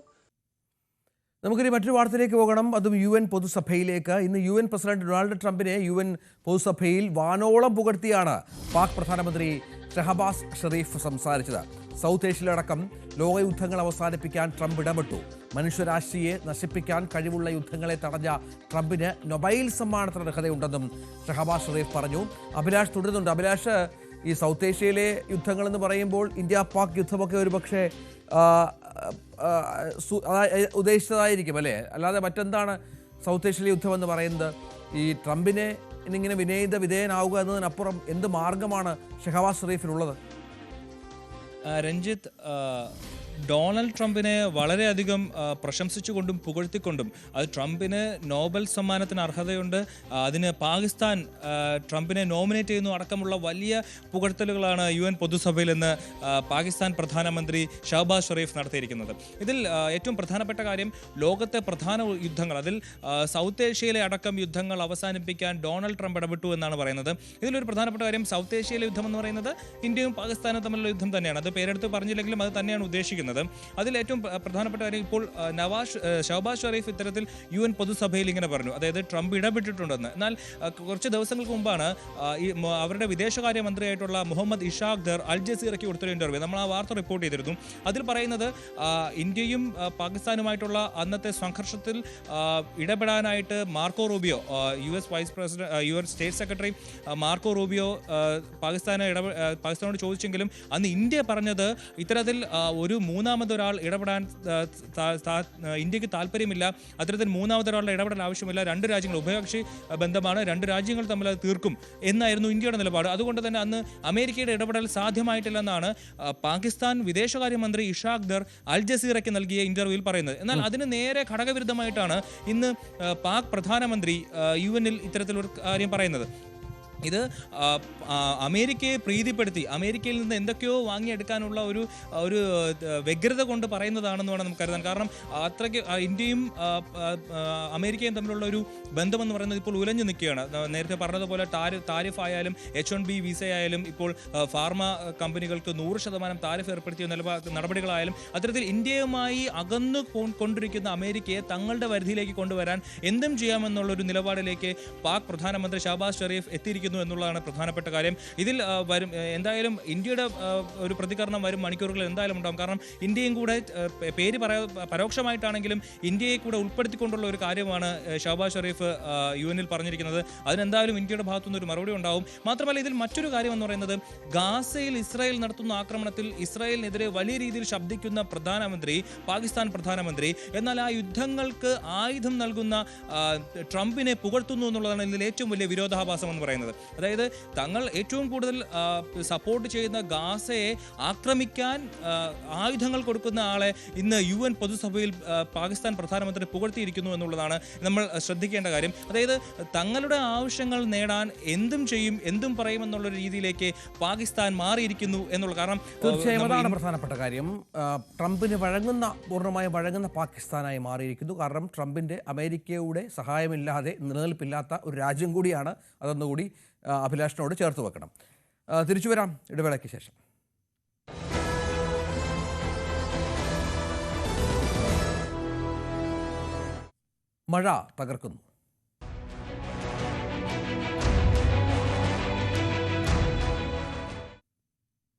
നമുക്കിനി മറ്റൊരു വാർത്തയിലേക്ക് പോകണം, അതും UN പൊതുസഭയിലേക്ക്. ഇന്ന് UN പ്രസിഡന്റ് ഡൊണാൾഡ് ട്രംപിനെ UN പൊതുസഭയിൽ വാനോളം പുകഴ്ത്തിയാണ് പാക് പ്രധാനമന്ത്രി ഷഹബാസ് ഷെറീഫ് സംസാരിച്ചത്. സൗത്ത് ഏഷ്യയിലടക്കം ലോകയുദ്ധങ്ങൾ അവസാനിപ്പിക്കാൻ ട്രംപ് ഇടപെട്ടു. മനുഷ്യരാശിയെ നശിപ്പിക്കാൻ കഴിവുള്ള യുദ്ധങ്ങളെ തടഞ്ഞ ട്രംപിന് നൊബൈൽ സമ്മാനത്തിന് അർഹതയുണ്ടെന്നും ഷഹബാസ് ഷെറീഫ് പറഞ്ഞു. അഭിലാഷ് തുടരുന്നുണ്ട്. അഭിലാഷ്, ഈ സൗത്ത് ഏഷ്യയിലെ യുദ്ധങ്ങളെന്ന് പറയുമ്പോൾ ഇന്ത്യ പാക് യുദ്ധമൊക്കെ ഒരുപക്ഷെ ഉദ്ദേശിച്ചതായിരിക്കും അല്ലേ? അല്ലാതെ മറ്റെന്താണ് സൗത്ത് ഏഷ്യയിലെ യുദ്ധമെന്ന് പറയുന്നത്? ഈ ട്രംപിനെ ഇന്നിങ്ങനെ വിധേയനാവുക എന്നതിനപ്പുറം എന്ത് മാർഗമാണ് ഷഹബാസ് ഷെറീഫിനുള്ളത്? രഞ്ജിത്ത്, ഡൊണാൾഡ് ട്രംപിനെ വളരെയധികം പ്രശംസിച്ചുകൊണ്ടും പുകഴ്ത്തിക്കൊണ്ടും അത് ട്രംപിന് നോബൽ സമ്മാനത്തിന് അർഹതയുണ്ട്, അതിന് പാകിസ്ഥാൻ ട്രംപിനെ നോമിനേറ്റ് ചെയ്യുന്നു അടക്കമുള്ള വലിയ പുകഴ്ത്തലുകളാണ് UN പൊതുസഭയിൽ നിന്ന് പാകിസ്ഥാൻ പ്രധാനമന്ത്രി ഷഹബാസ് ഷെറീഫ് നടത്തിയിരിക്കുന്നത്. ഇതിൽ ഏറ്റവും പ്രധാനപ്പെട്ട കാര്യം ലോകത്തെ പ്രധാന യുദ്ധങ്ങൾ, അതിൽ സൗത്ത് ഏഷ്യയിലെ അടക്കം യുദ്ധങ്ങൾ അവസാനിപ്പിക്കാൻ ഡൊണാൾഡ് ട്രംപ് ഇടപെട്ടു എന്നാണ് പറയുന്നത്. ഇതിലൊരു പ്രധാനപ്പെട്ട കാര്യം, സൗത്ത് ഏഷ്യയിലെ യുദ്ധം എന്ന് പറയുന്നത് ഇന്ത്യയും പാകിസ്ഥാനും തമ്മിലുള്ള യുദ്ധം തന്നെയാണ്. അത് പേരെടുത്ത് പറഞ്ഞില്ലെങ്കിലും അത് തന്നെയാണ് ഉദ്ദേശിക്കുന്നത്. അതിൽ ഏറ്റവും പ്രധാനപ്പെട്ട കാര്യം, ഇപ്പോൾ ഷഹബാസ് ഷെറീഫ് ഇത്തരത്തിൽ UN പൊതുസഭയിൽ ഇങ്ങനെ പറഞ്ഞു, അതായത് ട്രംപ് ഇടപെട്ടിട്ടുണ്ടെന്ന്. എന്നാൽ കുറച്ച് ദിവസങ്ങൾക്ക് മുമ്പാണ് അവരുടെ വിദേശകാര്യ മന്ത്രിയായിട്ടുള്ള മുഹമ്മദ് ഇഷാഖ് ദർ അൽ ജസീറയ്ക്ക് കൊടുത്തൊരു ഇന്റർവ്യൂ, നമ്മൾ ആ വാർത്ത റിപ്പോർട്ട് ചെയ്തിരുന്നു. അതിൽ പറയുന്നത് ഇന്ത്യയും പാകിസ്ഥാനുമായിട്ടുള്ള അന്നത്തെ സംഘർഷത്തിൽ ഇടപെടാനായിട്ട് Marco Rubio, US vice president, UN state secretary Marco Rubio പാകിസ്ഥാനോട് ചോദിച്ചെങ്കിലും അന്ന് ഇന്ത്യ പറഞ്ഞത് ഇത്തരത്തിൽ ഒരു മൂന്നാമതൊരാൾ ഇടപെടാൻ ഇന്ത്യക്ക് താല്പര്യമില്ല, അത്തരത്തിൽ മൂന്നാമതൊരാളുടെ ഇടപെടൽ ആവശ്യമില്ല, 2 രാജ്യങ്ങൾ ഉഭയകക്ഷി ബന്ധമാണ്, 2 രാജ്യങ്ങൾ തമ്മിൽ അത് തീർക്കും എന്നായിരുന്നു ഇന്ത്യയുടെ നിലപാട്. അതുകൊണ്ട് തന്നെ അന്ന് അമേരിക്കയുടെ ഇടപെടൽ സാധ്യമായിട്ടില്ലെന്നാണ് പാകിസ്ഥാൻ വിദേശകാര്യമന്ത്രി ഇഷാഖ് ദർ അൽ ജസീറയ്ക്ക് നൽകിയ ഇന്റർവ്യൂവിൽ പറയുന്നത്. എന്നാൽ അതിന് നേരെ ഘടകവിരുദ്ധമായിട്ടാണ് ഇന്ന് പാക് പ്രധാനമന്ത്രി UN-ൽ ഇത്തരത്തിലൊരു കാര്യം പറയുന്നത്. ഇത് അമേരിക്കയെ പ്രീതിപ്പെടുത്തി അമേരിക്കയിൽ നിന്ന് എന്തൊക്കെയോ വാങ്ങിയെടുക്കാനുള്ള ഒരു വ്യഗ്രത കൊണ്ട് പറയുന്നതാണെന്ന് വേണം നമുക്ക് കരുതാൻ. കാരണം അത്രയ്ക്ക് ഇന്ത്യയും അമേരിക്കയും തമ്മിലുള്ള ഒരു ബന്ധമെന്ന് പറയുന്നത് ഇപ്പോൾ ഉലഞ്ഞു നിൽക്കുകയാണ്. നേരത്തെ പറഞ്ഞതുപോലെ താരിഫ് ആയാലും H-1B വിസ ആയാലും ഇപ്പോൾ ഫാർമ കമ്പനികൾക്ക് 100% താരിഫ് ഏർപ്പെടുത്തിയ നടപടികളായാലും അത്തരത്തിൽ ഇന്ത്യയുമായി അകന്നു കൊണ്ടിരിക്കുന്ന അമേരിക്കയെ തങ്ങളുടെ പരിധിയിലേക്ക് കൊണ്ടുവരാൻ എന്തും ചെയ്യാമെന്നുള്ളൊരു നിലപാടിലേക്ക് പാക് പ്രധാനമന്ത്രി ഷഹബാസ് ഷെരീഫ് എത്തിയിരിക്കുന്നു എന്നുള്ളതാണ് പ്രധാനപ്പെട്ട കാര്യം. ഇതിൽ വരും എന്തായാലും ഇന്ത്യയുടെ ഒരു പ്രതികരണം വരും മണിക്കൂറുകളിൽ എന്തായാലും ഉണ്ടാകും. കാരണം ഇന്ത്യയും കൂടെ പേര് പരോക്ഷമായിട്ടാണെങ്കിലും ഇന്ത്യയെ കൂടെ ഉൾപ്പെടുത്തിക്കൊണ്ടുള്ള ഒരു കാര്യമാണ് ഷഹബാസ് ഷെരീഫ് UN-ൽ പറഞ്ഞിരിക്കുന്നത്. അതിനെന്തായാലും ഇന്ത്യയുടെ ഭാഗത്തുനിന്ന് ഒരു മറുപടി ഉണ്ടാവും. മാത്രമല്ല ഇതിൽ മറ്റൊരു കാര്യം എന്ന് പറയുന്നത് ഗാസയിൽ ഇസ്രായേൽ നടത്തുന്ന ആക്രമണത്തിൽ ഇസ്രായേലിനെതിരെ വലിയ രീതിയിൽ ശബ്ദിക്കുന്ന പാകിസ്ഥാൻ പ്രധാനമന്ത്രി, എന്നാൽ ആ യുദ്ധങ്ങൾക്ക് ആയുധം നൽകുന്ന ട്രംപിനെ പുകഴ്ത്തുന്നു എന്നുള്ളതാണ് ഇതിൽ ഏറ്റവും വലിയ വിരോധാഭാസം എന്ന് പറയുന്നത്. അതായത് തങ്ങൾ ഏറ്റവും കൂടുതൽ സപ്പോർട്ട് ചെയ്യുന്ന ഗാസയെ ആക്രമിക്കാൻ ആയുധങ്ങൾ കൊടുക്കുന്ന ആളെ ഇന്ന് UN പൊതുസഭയിൽ പാകിസ്ഥാൻ പ്രധാനമന്ത്രി പുകഴ്ത്തിയിരിക്കുന്നു എന്നുള്ളതാണ് നമ്മൾ ശ്രദ്ധിക്കേണ്ട കാര്യം. അതായത് തങ്ങളുടെ ആവശ്യങ്ങൾ നേടാൻ എന്തും ചെയ്യും എന്തും പറയുമെന്നുള്ള രീതിയിലേക്ക് പാകിസ്ഥാൻ മാറിയിരിക്കുന്നു എന്നുള്ള കാരണം തീർച്ചയായും അതാണ് പ്രധാനപ്പെട്ട കാര്യം. ട്രംപിന് പൂർണ്ണമായും വഴങ്ങുന്ന പാകിസ്ഥാനായി മാറിയിരിക്കുന്നു. കാരണം ട്രംപിൻ്റെ അമേരിക്കയുടെ സഹായമില്ലാതെ നിലനിൽപ്പില്ലാത്ത ഒരു രാജ്യം കൂടിയാണ്. അതൊന്നുകൂടി അഭിലാഷിനോട് ചേർത്ത് വെക്കണം. തിരിച്ചു വരാം ഇടവേളയ്ക്ക് ശേഷം. മഴ തകർക്കുന്നു.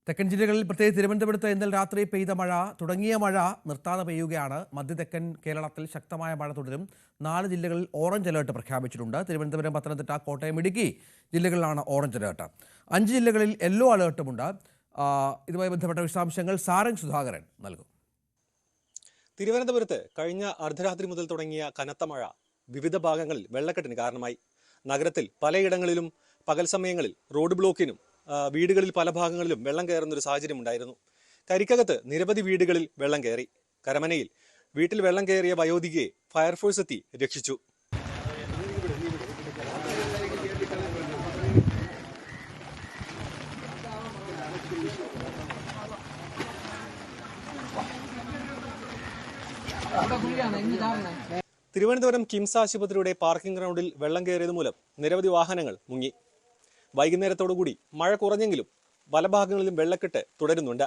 തെക്കൻ ജില്ലകളിൽ പ്രത്യേകിച്ച് തിരുവനന്തപുരത്ത് ഇന്നലെ രാത്രി പെയ്ത മഴ തുടങ്ങിയ മഴ നിർത്താതെ പെയ്യുകയാണ്. മധ്യതെക്കൻ കേരളത്തിൽ ശക്തമായ മഴ തുടരും. 4 ജില്ലകളിൽ ഓറഞ്ച് അലേർട്ട് പ്രഖ്യാപിച്ചിട്ടുണ്ട്. തിരുവനന്തപുരം, പത്തനംതിട്ട, കോട്ടയം, ഇടുക്കി ജില്ലകളിലാണ് ഓറഞ്ച് അലേർട്ട്. 5 ജില്ലകളിൽ യെല്ലോ അലേർട്ടുമുണ്ട്. ഇതുമായി ബന്ധപ്പെട്ട വിശദാംശങ്ങൾ സാരംഗ് സുധാകരൻ നൽകും. തിരുവനന്തപുരത്ത് കഴിഞ്ഞ അർദ്ധരാത്രി മുതൽ തുടങ്ങിയ കനത്ത മഴ വിവിധ ഭാഗങ്ങളിൽ വെള്ളക്കെട്ടിന് കാരണമായി. നഗരത്തിൽ പലയിടങ്ങളിലും പകൽ സമയങ്ങളിൽ റോഡ് ബ്ലോക്കിനും വീടുകളിൽ പല ഭാഗങ്ങളിലും വെള്ളം കയറുന്ന ഒരു സാഹചര്യം ഉണ്ടായിരുന്നു. കരിക്കകത്ത് നിരവധി വീടുകളിൽ വെള്ളം കയറി. കരമനയിൽ വീട്ടിൽ വെള്ളം കയറിയ വയോധികയെ ഫയർഫോഴ്സ് എത്തി രക്ഷിച്ചു. തിരുവനന്തപുരം കിംസ് ആശുപത്രിയുടെ പാർക്കിംഗ് ഗ്രൗണ്ടിൽ വെള്ളം കയറിയത് മൂലം നിരവധി വാഹനങ്ങൾ മുങ്ങി. വൈകുന്നേരത്തോടുകൂടി മഴ കുറഞ്ഞെങ്കിലും പല ഭാഗങ്ങളിലും വെള്ളക്കെട്ട് തുടരുന്നുണ്ട്.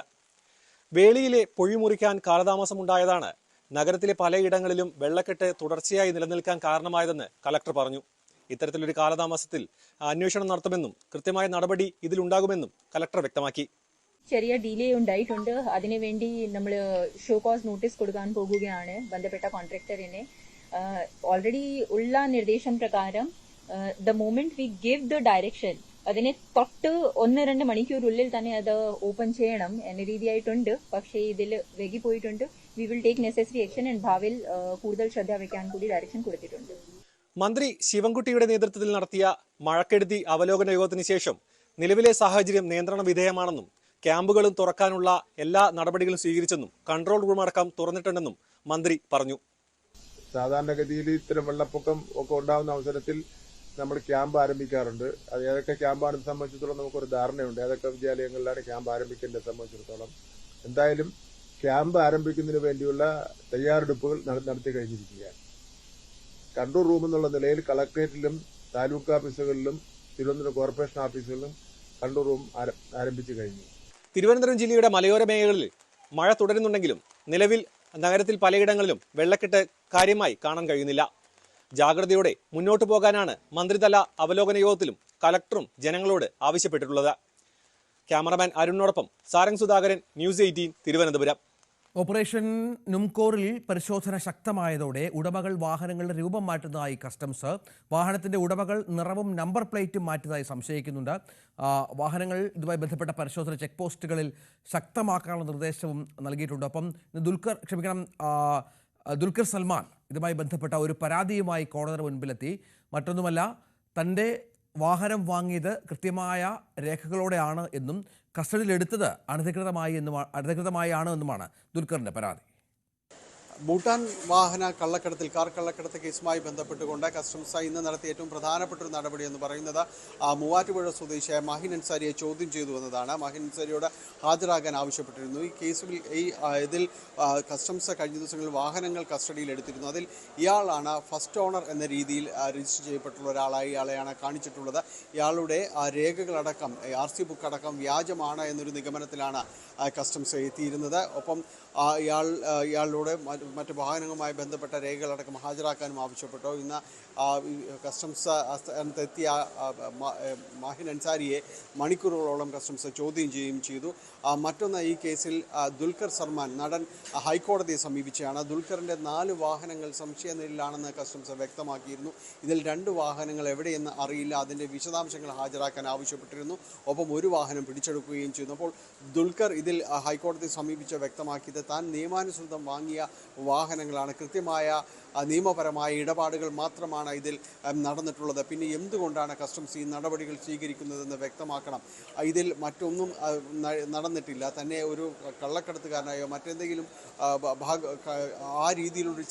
വേളിയിലെ പൊഴി മുറിക്കാൻ കാലതാമസമുണ്ടായതാണ് നഗരത്തിലെ പലയിടങ്ങളിലും വെള്ളക്കെട്ട് തുടർച്ചയായി നിലനിൽക്കാൻ കാരണമായതെന്ന് കലക്ടർ പറഞ്ഞു. ഇത്തരത്തിലൊരു കാലതാമസത്തിൽ അന്വേഷണം നടത്തുമെന്നും കൃത്യമായ നടപടി ഇതിലുണ്ടാകുമെന്നും കലക്ടർ വ്യക്തമാക്കി. ചെറിയ ഡിലേ ഉണ്ടായിട്ടുണ്ട്. അതിനുവേണ്ടി നമ്മൾ ഷോ കോസ് നോട്ടീസ് കൊടുക്കാൻ പോകുകയാണ് ബന്ധപ്പെട്ട കോൺട്രാക്ടറിനെ. ഓൾറെഡി ഉള്ള നിർദ്ദേശം പ്രകാരം the moment we give the direction അതിനെ തൊട്ട് 1-2 മണിക്കൂറുള്ളിൽ തന്നെ അത് ഓപ്പൺ ചെയ്യണം എന്ന രീതിയായിട്ടുണ്ട്. പക്ഷേ ഇതിൽ വൈകിപ്പോയിട്ടുണ്ട്. We will take necessary action and ഭാവിയിൽ കൂടുതൽ ശ്രദ്ധ വയ്ക്കാൻ കൂടി ഡയറക്ഷൻ കൊടുത്തിട്ടുണ്ട്. മന്ത്രി ശിവൻകുട്ടിയുടെ നേതൃത്വത്തിൽ നടത്തിയ മഴക്കെടുതി അവലോകന യോഗത്തിന് ശേഷം നിലവിലെ സാഹചര്യം നിയന്ത്രണ വിധേയമാണെന്നും ക്യാമ്പുകളും തുറക്കാനുള്ള എല്ലാ നടപടികളും സ്വീകരിച്ചെന്നും കൺട്രോൾ റൂം അടക്കം തുറന്നിട്ടുണ്ടെന്നും മന്ത്രി പറഞ്ഞു. സാധാരണഗതിയിൽ ഇത്തരം വെള്ളപ്പൊക്കം ഒക്കെ ഉണ്ടാകുന്ന അവസരത്തിൽ നമ്മൾ ക്യാമ്പ് ആരംഭിക്കാറുണ്ട്. അത് ഏതൊക്കെ ക്യാമ്പാണെന്ന് സംബന്ധിച്ചിടത്തോളം നമുക്കൊരു ധാരണയുണ്ട്. ഏതൊക്കെ വിദ്യാലയങ്ങളിലാണ് ക്യാമ്പ് ആരംഭിക്കേണ്ടത് സംബന്ധിച്ചിടത്തോളം. എന്തായാലും ക്യാമ്പ് ആരംഭിക്കുന്നതിന് വേണ്ടിയുള്ള തയ്യാറെടുപ്പുകൾ നടത്തി കഴിഞ്ഞിരിക്കുകയാണ്. കൺട്രോൾ റൂം എന്നുള്ള നിലയിൽ കളക്ടറേറ്റിലും താലൂക്ക് ഓഫീസുകളിലും തിരുവനന്തപുരം കോർപ്പറേഷൻ ഓഫീസുകളിലും കൺട്രോൾ റൂം ആരംഭിച്ചു കഴിഞ്ഞു. തിരുവനന്തപുരം ജില്ലയുടെ മലയോര മേഖലകളിൽ മഴ തുടരുന്നുണ്ടെങ്കിലും നിലവിൽ നഗരത്തിൽ പലയിടങ്ങളിലും വെള്ളക്കെട്ട് കാര്യമായി കാണാൻ കഴിയുന്നില്ല. ജാഗ്രതയോടെ മുന്നോട്ടു പോകാനാണ് മന്ത്രിതല അവലോകന യോഗത്തിലും കലക്ടറും ജനങ്ങളോട് ആവശ്യപ്പെട്ടിട്ടുള്ളത്. ക്യാമറമാൻ അരുണിനോടൊപ്പം സാരംഗ് സുധാകരൻ, ന്യൂസ് 18 തിരുവനന്തപുരം. ഓപ്പറേഷൻ നുംകോറിൽ പരിശോധന ശക്തമായതോടെ ഉടമകൾ വാഹനങ്ങളുടെ രൂപം മാറ്റുന്നതായി കസ്റ്റംസ്. വാഹനത്തിന്റെ ഉടമകൾ നിറവും നമ്പർ പ്ലേറ്റും മാറ്റിയതായി സംശയിക്കുന്നുണ്ട്. വാഹനങ്ങൾ ഇതുമായി ബന്ധപ്പെട്ട പരിശോധന ചെക്ക് പോസ്റ്റുകളിൽ ശക്തമാക്കാനുള്ള നിർദ്ദേശവും നൽകിയിട്ടുണ്ട്. ഒപ്പം ദുൽഖർ സൽമാൻ ഇതുമായി ബന്ധപ്പെട്ട ഒരു പരാതിയുമായി കോടതിയുടെ മുൻപിലെത്തി. മറ്റൊന്നുമല്ല, തൻ്റെ വാഹനം വാങ്ങിയത് കൃത്യമായ രേഖകളോടെയാണ് എന്നും കസ്റ്റഡിയിലെടുത്തത് അനധികൃതമായാണ് എന്നുമാണ് ദുൽഖറിൻ്റെ പരാതി. ഭൂട്ടാൻ വാഹന കള്ളക്കടത്തിൽ കാർ കള്ളക്കടത്ത് കേസുമായി ബന്ധപ്പെട്ടുകൊണ്ട് കസ്റ്റംസ് ഇന്ന് നടത്തിയ ഏറ്റവും പ്രധാനപ്പെട്ട ഒരു നടപടി എന്ന് പറയുന്നത് മൂവാറ്റുപുഴ സ്വദേശിയായ മാഹിൻ അൻസാരിയെ ചോദ്യം ചെയ്തു എന്നതാണ്. മാഹിൻ അൻസാരിയോട് ഹാജരാകാൻ ആവശ്യപ്പെട്ടിരുന്നു. ഈ കേസിൽ ഇതിൽ കസ്റ്റംസ് കഴിഞ്ഞ ദിവസങ്ങളിൽ വാഹനങ്ങൾ കസ്റ്റഡിയിൽ എടുത്തിരുന്നു. അതിൽ ഇയാളാണ് ഫസ്റ്റ് ഓണർ എന്ന രീതിയിൽ രജിസ്റ്റർ ചെയ്യപ്പെട്ടുള്ള ഒരാളായി ഇയാളെയാണ് കാണിച്ചിട്ടുള്ളത്. ഇയാളുടെ രേഖകളടക്കം RC ബുക്ക് അടക്കം വ്യാജമാണ് എന്നൊരു നിഗമനത്തിലാണ് കസ്റ്റംസ് എത്തിയിരുന്നത്. ഒപ്പം ഇയാളുടെ മറ്റ് വാഹനങ്ങളുമായി ബന്ധപ്പെട്ട രേഖകളടക്കം ഹാജരാക്കാനും ആവശ്യപ്പെട്ടു. ഇന്ന് കസ്റ്റംസ് എത്തിയ മാഹിൻ അൻസാരിയെ മണിക്കൂറുകളോളം കസ്റ്റംസ് ചോദ്യം ചെയ്യുകയും ചെയ്തു. മറ്റൊന്ന്, ഈ കേസിൽ ദുൽഖർ സൽമാൻ നടൻ ഹൈക്കോടതിയെ സമീപിച്ചാണ്. ദുൽഖറിൻ്റെ 4 വാഹനങ്ങൾ സംശയനിലയിലാണെന്ന് കസ്റ്റംസ് വ്യക്തമാക്കിയിരുന്നു. ഇതിൽ 2 വാഹനങ്ങൾ എവിടെയെന്ന് അറിയില്ല. അതിൻ്റെ വിശദാംശങ്ങൾ ഹാജരാക്കാൻ ആവശ്യപ്പെട്ടിരുന്നു. ഒപ്പം ഒരു വാഹനം പിടിച്ചെടുക്കുകയും ചെയ്യുന്നു. അപ്പോൾ ദുൽഖർ ഇതിൽ ഹൈക്കോടതിയെ സമീപിച്ച് വ്യക്തമാക്കിയത് താൻ നിയമാനുസൃതം വാങ്ങിയ വാഹനങ്ങളാണ്, കൃത്യമായ നിയമപരമായ ഇടപാടുകൾ മാത്രമാണ് ഇതിൽ നടന്നിട്ടുള്ളത്. പിന്നെ എന്തുകൊണ്ടാണ് കസ്റ്റംസ് ഈ നടപടികൾ സ്വീകരിക്കുന്നതെന്ന് വ്യക്തമാക്കണം. ഇതിൽ മറ്റൊന്നും നടന്നിട്ടില്ല. തന്നെ ഒരു കള്ളക്കടത്തുകാരനായോ മറ്റെന്തെങ്കിലും ആ രീതിയിലൊരു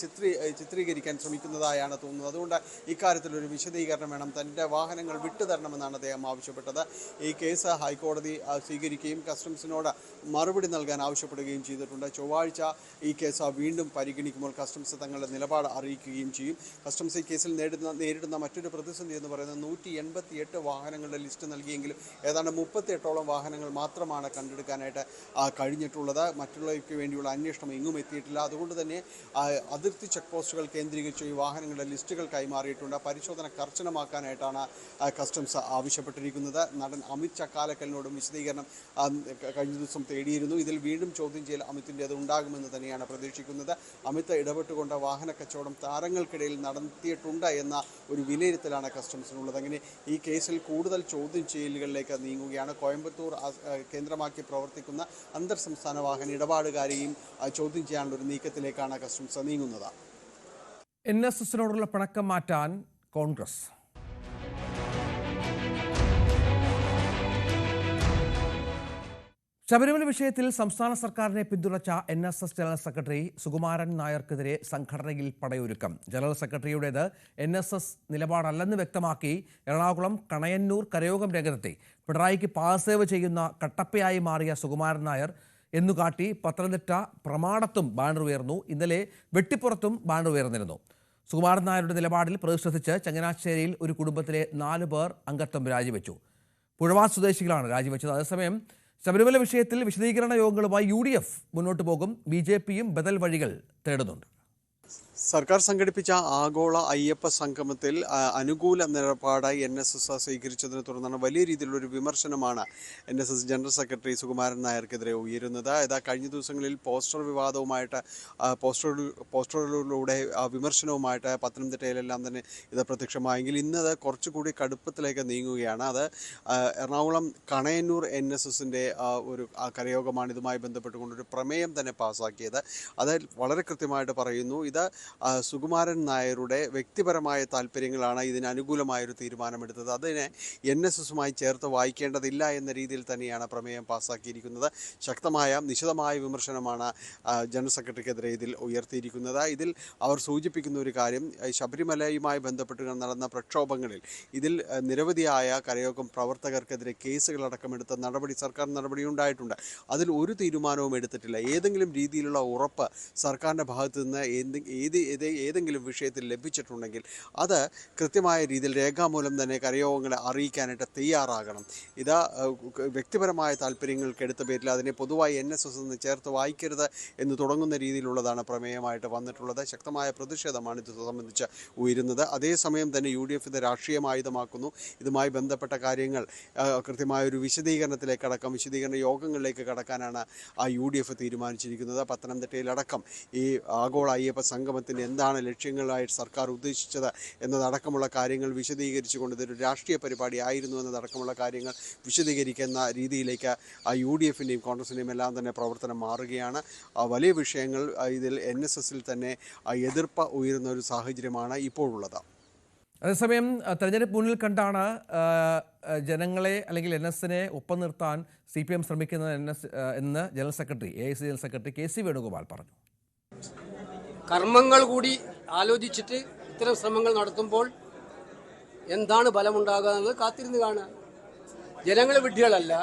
ചിത്രീകരിക്കാൻ ശ്രമിക്കുന്നതായാണ് തോന്നുന്നത്. അതുകൊണ്ട് ഇക്കാര്യത്തിലൊരു വിശദീകരണം വേണം. തൻ്റെ വാഹനങ്ങൾ വിട്ടുതരണമെന്നാണ് അദ്ദേഹം ആവശ്യപ്പെട്ടത്. ഈ കേസ് ഹൈക്കോടതി സ്വീകരിക്കുകയും കസ്റ്റംസിനോട് മറുപടി നൽകാൻ ആവശ്യപ്പെടുകയും ചെയ്തിട്ടുണ്ട്. ചൊവ്വാഴ്ച ഈ കേസ് വീണ്ടും പരിഗണിക്കുമ്പോൾ കസ്റ്റംസ് തങ്ങളുടെ നിലപാട് അറിയിക്കുകയും ചെയ്യും. കസ്റ്റംസ് ഈ കേസിൽ നേരിടുന്ന മറ്റൊരു പ്രതിസന്ധി എന്ന് പറയുന്നത് 188 വാഹനങ്ങളുടെ ലിസ്റ്റ് നൽകിയെങ്കിലും ഏതാണ്ട് 38ഓളം വാഹനങ്ങൾ മാത്രമാണ് കണ്ടെടുക്കാനായിട്ട് കഴിഞ്ഞിട്ടുള്ളത്. മറ്റുള്ളവർക്ക് വേണ്ടിയുള്ള അന്വേഷണം എങ്ങും എത്തിയിട്ടില്ല. അതുകൊണ്ട് തന്നെ അതിർത്തി ചെക്ക് പോസ്റ്റുകൾ കേന്ദ്രീകരിച്ച് ഈ വാഹനങ്ങളുടെ ലിസ്റ്റുകൾ കൈമാറിയിട്ടുണ്ട്. പരിശോധന കർശനമാക്കാനായിട്ടാണ് കസ്റ്റംസ് ആവശ്യപ്പെട്ടിരിക്കുന്നത്. നടൻ അമിത് ചക്കാലക്കലിനോടും വിശദീകരണം കഴിഞ്ഞ ദിവസം തേടിയിരുന്നു. ഇതിൽ വീണ്ടും ചോദ്യം ചെയ്യൽ അമിത്തിൻ്റേത് ഉണ്ടാകുമെന്ന് തന്നെയാണ് പ്രതീക്ഷിക്കുന്നത്. അമിത് ഇടപെട്ടുകൊണ്ട് വാഹന കച്ചവടം താരങ്ങൾക്കിടയിൽ നടത്തിയിട്ടുണ്ട് എന്ന ഒരു വിലയിരുത്തലാണ് കസ്റ്റംസിനുള്ളത്. അങ്ങനെ ഈ കേസിൽ കൂടുതൽ ചോദ്യം ചെയ്യലുകളിലേക്ക് നീങ്ങുകയാണ്. കോയമ്പത്തൂർ കേന്ദ്രമാക്കി പ്രവർത്തിക്കുന്ന അന്തർ സംസ്ഥാന വാഹന ഇടപാടുകാരെയും ചോദ്യം ചെയ്യാനുള്ള ഒരു നീക്കത്തിലേക്കാണ് കസ്റ്റംസ് നീങ്ങുന്നത്. NSSനോടുള്ള പിണക്കം മാറ്റാൻ കോൺഗ്രസ്. ശബരിമല വിഷയത്തിൽ സംസ്ഥാന സർക്കാരിനെ പിന്തുണച്ച NSS ജനറൽ സെക്രട്ടറി സുകുമാരൻ നായർക്കെതിരെ സംഘടനയിൽ പടയൊരുക്കം. ജനറൽ സെക്രട്ടറിയുടേത് NSS നിലപാടല്ലെന്ന് വ്യക്തമാക്കി എറണാകുളം കണയന്നൂർ കരയോഗം രംഗത്തെത്തി. പിണറായിക്ക് പാസേവ് ചെയ്യുന്ന കട്ടപ്പയായി മാറിയ സുകുമാരൻ നായർ എന്നുകാട്ടി പത്തനംതിട്ട പ്രമാടത്തും ബാനർ ഉയർന്നു. ഇന്നലെ വെട്ടിപ്പുറത്തും ബാനർ ഉയർന്നിരുന്നു. സുകുമാരൻ നായരുടെ നിലപാടിൽ പ്രതിഷേധിച്ച് ചങ്ങനാശ്ശേരിയിൽ ഒരു കുടുംബത്തിലെ 4 പേർ അംഗത്വം രാജിവെച്ചു. പുഴവാ സ്വദേശികളാണ് രാജിവെച്ചത്. അതേസമയം ശബരിമല വിഷയത്തിൽ വിശദീകരണ യോഗങ്ങളുമായി UDF മുന്നോട്ട് പോകും. BJPയും ബദൽ വഴികൾ തേടുന്നുണ്ട്. സർക്കാർ സംഘടിപ്പിച്ച ആഗോള അയ്യപ്പ സംഗമത്തിൽ അനുകൂല നിലപാട് NSS സ്വീകരിച്ചതിനെ തുടർന്നാണ് വലിയ രീതിയിലുള്ളൊരു വിമർശനമാണ് NSS ജനറൽ സെക്രട്ടറി സുകുമാരൻ നായർക്കെതിരെ ഉയരുന്നത്. കഴിഞ്ഞ ദിവസങ്ങളിൽ പോസ്റ്റർ വിവാദവുമായിട്ട് പോസ്റ്ററുകളിലൂടെ വിമർശനവുമായിട്ട് പത്തനംതിട്ടയിലെല്ലാം തന്നെ ഇത് പ്രത്യക്ഷമായെങ്കിൽ ഇന്നത് കുറച്ചുകൂടി കടുപ്പത്തിലേക്ക് നീങ്ങുകയാണ്. അത് എറണാകുളം കണയന്നൂർ NSSൻ്റെ ഒരു കരയോഗമാണ് ഇതുമായി ബന്ധപ്പെട്ടുകൊണ്ടൊരു പ്രമേയം തന്നെ പാസ്സാക്കിയത്. അത് വളരെ കൃത്യമായിട്ട് പറയുന്നു, ഇത് സുകുമാരൻ നായരുടെ വ്യക്തിപരമായ താല്പര്യങ്ങളാണ് ഇതിന് അനുകൂലമായൊരു തീരുമാനമെടുത്തത്. അതിനെ NSSുമായി ചേർത്ത് വായിക്കേണ്ടതില്ല എന്ന രീതിയിൽ തന്നെയാണ് പ്രമേയം പാസ്സാക്കിയിരിക്കുന്നത്. ശക്തമായ നിശിതമായ വിമർശനമാണ് ജനറൽ സെക്രട്ടറിക്കെതിരെ ഇതിൽ ഉയർത്തിയിരിക്കുന്നത്. ഇതിൽ അവർ സൂചിപ്പിക്കുന്ന ഒരു കാര്യം, ശബരിമലയുമായി ബന്ധപ്പെട്ട് നടന്ന പ്രക്ഷോഭങ്ങളിൽ ഇതിൽ നിരവധിയായ കരയോഗം പ്രവർത്തകർക്കെതിരെ കേസുകളടക്കമെടുത്ത സർക്കാർ നടപടി ഉണ്ടായിട്ടുണ്ട്. അതിൽ ഒരു തീരുമാനവും എടുത്തിട്ടില്ല. ഏതെങ്കിലും രീതിയിലുള്ള ഉറപ്പ് സർക്കാരിൻ്റെ ഭാഗത്തു നിന്ന് ഏതെങ്കിലും വിഷയത്തിൽ ലഭിച്ചിട്ടുണ്ടെങ്കിൽ അത് കൃത്യമായ രീതിയിൽ രേഖാമൂലം തന്നെ കരയോഗങ്ങളെ അറിയിക്കാനായിട്ട് തയ്യാറാകണം. ഇത് വ്യക്തിപരമായ താല്പര്യങ്ങൾക്കെടുത്ത പേരിൽ അതിനെ പൊതുവായി NSS എന്ന് ചേർത്ത് വായിക്കരുത് എന്ന് തുടങ്ങുന്ന രീതിയിലുള്ളതാണ് പ്രമേയമായിട്ട് വന്നിട്ടുള്ളത്. ശക്തമായ പ്രതിഷേധമാണ് ഇത് സംബന്ധിച്ച് ഉയരുന്നത്. അതേസമയം തന്നെ UDF ഇത് രാഷ്ട്രീയമായുധമാക്കുന്നു. ഇതുമായി ബന്ധപ്പെട്ട കാര്യങ്ങൾ കൃത്യമായൊരു വിശദീകരണ യോഗങ്ങളിലേക്ക് കടക്കാനാണ് UDF തീരുമാനിച്ചിരിക്കുന്നത്. പത്തനംതിട്ടയിലടക്കം ഈ ആഗോള അയ്യപ്പ സംഗമത്തിന് എന്താണ് ലക്ഷ്യങ്ങളായിട്ട് സർക്കാർ ഉദ്ദേശിച്ചത് എന്നതടക്കമുള്ള കാര്യങ്ങൾ വിശദീകരിച്ചുകൊണ്ട് ഇതൊരു രാഷ്ട്രീയ പരിപാടി ആയിരുന്നു എന്നതടക്കമുള്ള കാര്യങ്ങൾ വിശദീകരിക്കുന്ന രീതിയിലേക്ക് UDFിൻ്റെയും കോൺഗ്രസിൻ്റെയും എല്ലാം തന്നെ പ്രവർത്തനം മാറുകയാണ്. വലിയ വിഷയങ്ങൾ ഇതിൽ NSSൽ തന്നെ എതിർപ്പ് ഉയരുന്ന ഒരു സാഹചര്യമാണ് ഇപ്പോഴുള്ളത്. അതേസമയം തെരഞ്ഞെടുപ്പ് മുന്നിൽ കണ്ടാണ് ജനങ്ങളെ അല്ലെങ്കിൽ NSനെ ഒപ്പം നിർത്താൻ CPM ശ്രമിക്കുന്നത് എന്ന് general secretary AIC general secretary KC Venugopal പറഞ്ഞു. കർമ്മങ്ങൾ കൂടി ആലോചിച്ചിട്ട് ഇത്തരം ശ്രമങ്ങൾ നടത്തുമ്പോൾ എന്താണ് ഫലമുണ്ടാകുക എന്നുള്ളത് കാത്തിരുന്ന് കാണുക. ജനങ്ങൾ വിഡ്ഢികളല്ല.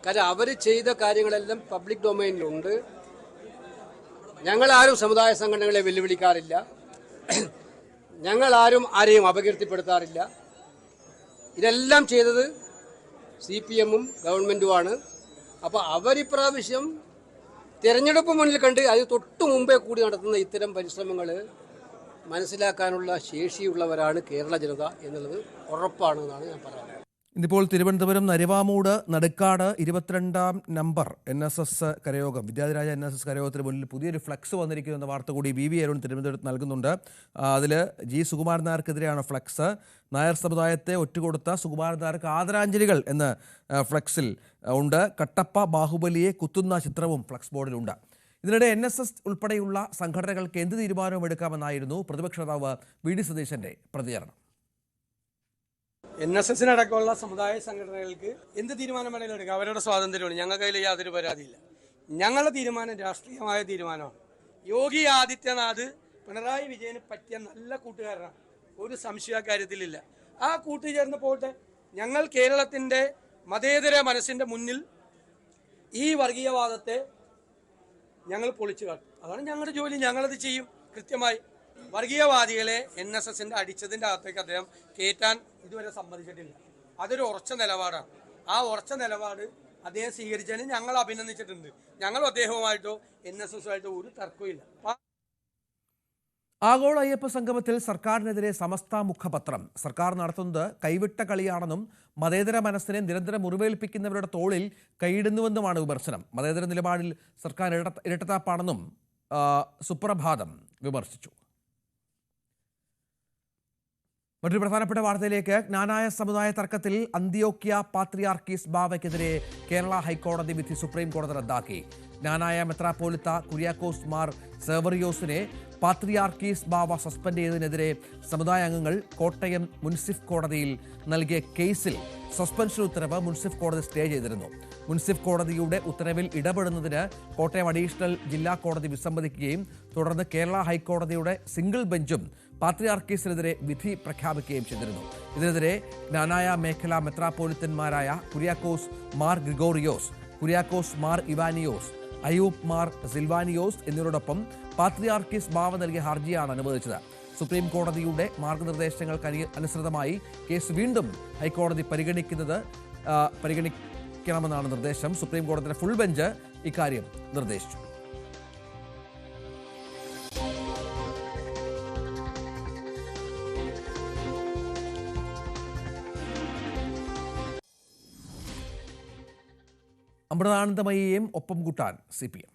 കാരണം അവർ ചെയ്ത കാര്യങ്ങളെല്ലാം പബ്ലിക് ഡൊമൈനിലുണ്ട്. ഞങ്ങളാരും സമുദായ സംഘടനകളെ വെല്ലുവിളിക്കാറില്ല. ഞങ്ങളാരും ആരെയും അപകീർത്തിപ്പെടുത്താറില്ല. ഇതെല്ലാം ചെയ്തത് CPM-ഉം ഗവൺമെൻറ്റുമാണ്. അപ്പോൾ അവരിപ്രാവശ്യം തിരഞ്ഞെടുപ്പ് മുന്നിൽ കണ്ട് അത് തൊട്ടു മുമ്പേ കൂടി നടത്തുന്ന ഇത്തരം പരിശ്രമങ്ങൾ മനസ്സിലാക്കാനുള്ള ശേഷിയുള്ളവരാണ് കേരള ജനത എന്നുള്ളത് ഉറപ്പാണെന്നാണ് ഞാൻ പറയുന്നത്. ഇന്നിപ്പോൾ തിരുവനന്തപുരം നരിവാമൂട് നടുക്കാട് 22-ാം നമ്പർ NSS കരയോഗം വിദ്യാധിരാജ NSS കരയോഗത്തിന് മുന്നിൽ പുതിയൊരു ഫ്ലക്സ് വന്നിരിക്കുമെന്ന വാർത്ത കൂടി VV അരുൺ തിരുവനന്തപുരത്ത് നൽകുന്നുണ്ട്. അതിൽ G. സുകുമാരൻ നായർക്കെതിരെയാണ് ഫ്ലക്സ്. നായർ സമുദായത്തെ ഒറ്റുകൊടുത്ത സുകുമാരൻ നായർക്ക് ആദരാഞ്ജലികൾ എന്ന് ഫ്ലക്സിൽ ഉണ്ട്. കട്ടപ്പ ബാഹുബലിയെ കുത്തുന്ന ചിത്രവും ഫ്ലക്സ് ബോർഡിലുണ്ട്. ഇതിനിടെ NSS ഉൾപ്പെടെയുള്ള സംഘടനകൾക്ക് എന്ത് തീരുമാനവും എടുക്കാമെന്നായിരുന്നു പ്രതിപക്ഷ നേതാവ് VD സതീശന്റെ പ്രതികരണം. NSS-നടക്കമുള്ള സമുദായ സംഘടനകൾക്ക് എന്ത് തീരുമാനം വേണമെങ്കിലും എടുക്കാം. അവരുടെ സ്വാതന്ത്ര്യമാണ്. ഞങ്ങൾക്ക് അതിൽ യാതൊരു പരാതിയില്ല. ഞങ്ങളുടെ തീരുമാനം രാഷ്ട്രീയമായ തീരുമാനമാണ്. യോഗി ആദിത്യനാഥ് പിണറായി വിജയന് പറ്റിയ നല്ല കൂട്ടുകാരനാണ്. ഒരു സംശയ കാര്യത്തിലില്ല. ആ കൂട്ടുചേർന്ന് പോട്ടെ. ഞങ്ങൾ കേരളത്തിൻ്റെ മതേതര മനസ്സിൻ്റെ മുന്നിൽ ഈ വർഗീയവാദത്തെ ഞങ്ങൾ പൊളിച്ചു കാട്ടും. അതാണ് ഞങ്ങളുടെ ജോലി. ഞങ്ങളത് ചെയ്യും കൃത്യമായി. വർഗീയവാദികളെ NSS-ന്റെ അടിച്ചതിൻ്റെ അകത്തേക്ക് അദ്ദേഹം കയറ്റാൻ ഇതുവരെ സമ്മതിച്ചിട്ടില്ല. അതൊരു ഉറച്ച നിലപാടാണ്. ആ ഉറച്ച നിലപാട് അദ്ദേഹം സ്വീകരിച്ചതിന് ഞങ്ങൾ അഭിനന്ദിച്ചിട്ടുണ്ട്. ഞങ്ങളും അദ്ദേഹവുമായിട്ടോ NSS-ഉമായിട്ടോ ഒരു തർക്കമില്ല. ആഗോള അയ്യപ്പ സംഗമത്തിൽ സർക്കാരിനെതിരെ സമസ്ത മുഖപത്രം. സർക്കാർ നടത്തുന്നത് കൈവിട്ട കളിയാണെന്നും മതേതര മനസ്സിനെ നിരന്തരം മുറിവേൽപ്പിക്കുന്നവരുടെ തോളിൽ കൈയിടുന്നുവെന്നുമാണ് വിമർശനം. മതേതര നിലപാടിൽ സർക്കാർ ഇരട്ടത്താപ്പാണെന്നും സുപ്രഭാതം വിമർശിച്ചു. മറ്റൊരു പ്രധാനപ്പെട്ട വാർത്തയിലേക്ക്. ജ്ഞാനായ സമുദായ തർക്കത്തിൽ അന്ത്യോക്യ പാത്രിയാർക്കീസ് ബാവയ്ക്കെതിരെ കേരള ഹൈക്കോടതി വിധി സുപ്രീം കോടതി റദ്ദാക്കി. ജ്ഞാനായ മെത്രാപ്പോലിത്ത കുര്യാക്കോസ് മാർ സെവറിയോസിനെ പാത്രിയാർക്കീസ് ബാവ സസ്പെൻഡ് ചെയ്തതിനെതിരെ സമുദായ അംഗങ്ങൾ കോട്ടയം മുൻസിഫ് കോടതിയിൽ നൽകിയ കേസിൽ സസ്പെൻഷൻ ഉത്തരവ് മുൻസിഫ് കോടതി സ്റ്റേ ചെയ്തിരുന്നു. മുൻസിഫ് കോടതിയുടെ ഉത്തരവിൽ ഇടപെടുന്നതിന് കോട്ടയം അഡീഷണൽ ജില്ലാ കോടതി വിസമ്മതിക്കുകയും തുടർന്ന് കേരള ഹൈക്കോടതിയുടെ സിംഗിൾ ബെഞ്ചും പാത്രിയാർക്കീസിനെതിരെ വിധി പ്രഖ്യാപിക്കുകയും ചെയ്തിരുന്നു. ഇതിനെതിരെ ജ്ഞാനായ മേഖലാ മെത്രാപ്പോലിത്തന്മാരായ കുര്യാക്കോസ് മാർ ഗ്രിഗോറിയോസ്, കുര്യാക്കോസ് മാർ ഇവാനിയോസ്, അയൂബ് മാർ സിൽവാനിയോസ് എന്നിവരോടൊപ്പം പാത്രിയാർക്കീസ് ബാവ നൽകിയ ഹർജിയാണ് അനുവദിച്ചത്. സുപ്രീം കോടതിയുടെ മാർഗനിർദ്ദേശങ്ങൾക്ക് അനുസൃതമായി കേസ് വീണ്ടും ഹൈക്കോടതി പരിഗണിക്കണമെന്നാണ് നിർദ്ദേശം. സുപ്രീം കോടതിയുടെ ഫുൾ ബെഞ്ച് ഇക്കാര്യം നിർദ്ദേശിച്ചു. അമൃതാനന്ദമയിയെയും ഒപ്പം കൂട്ടാൻ CPM.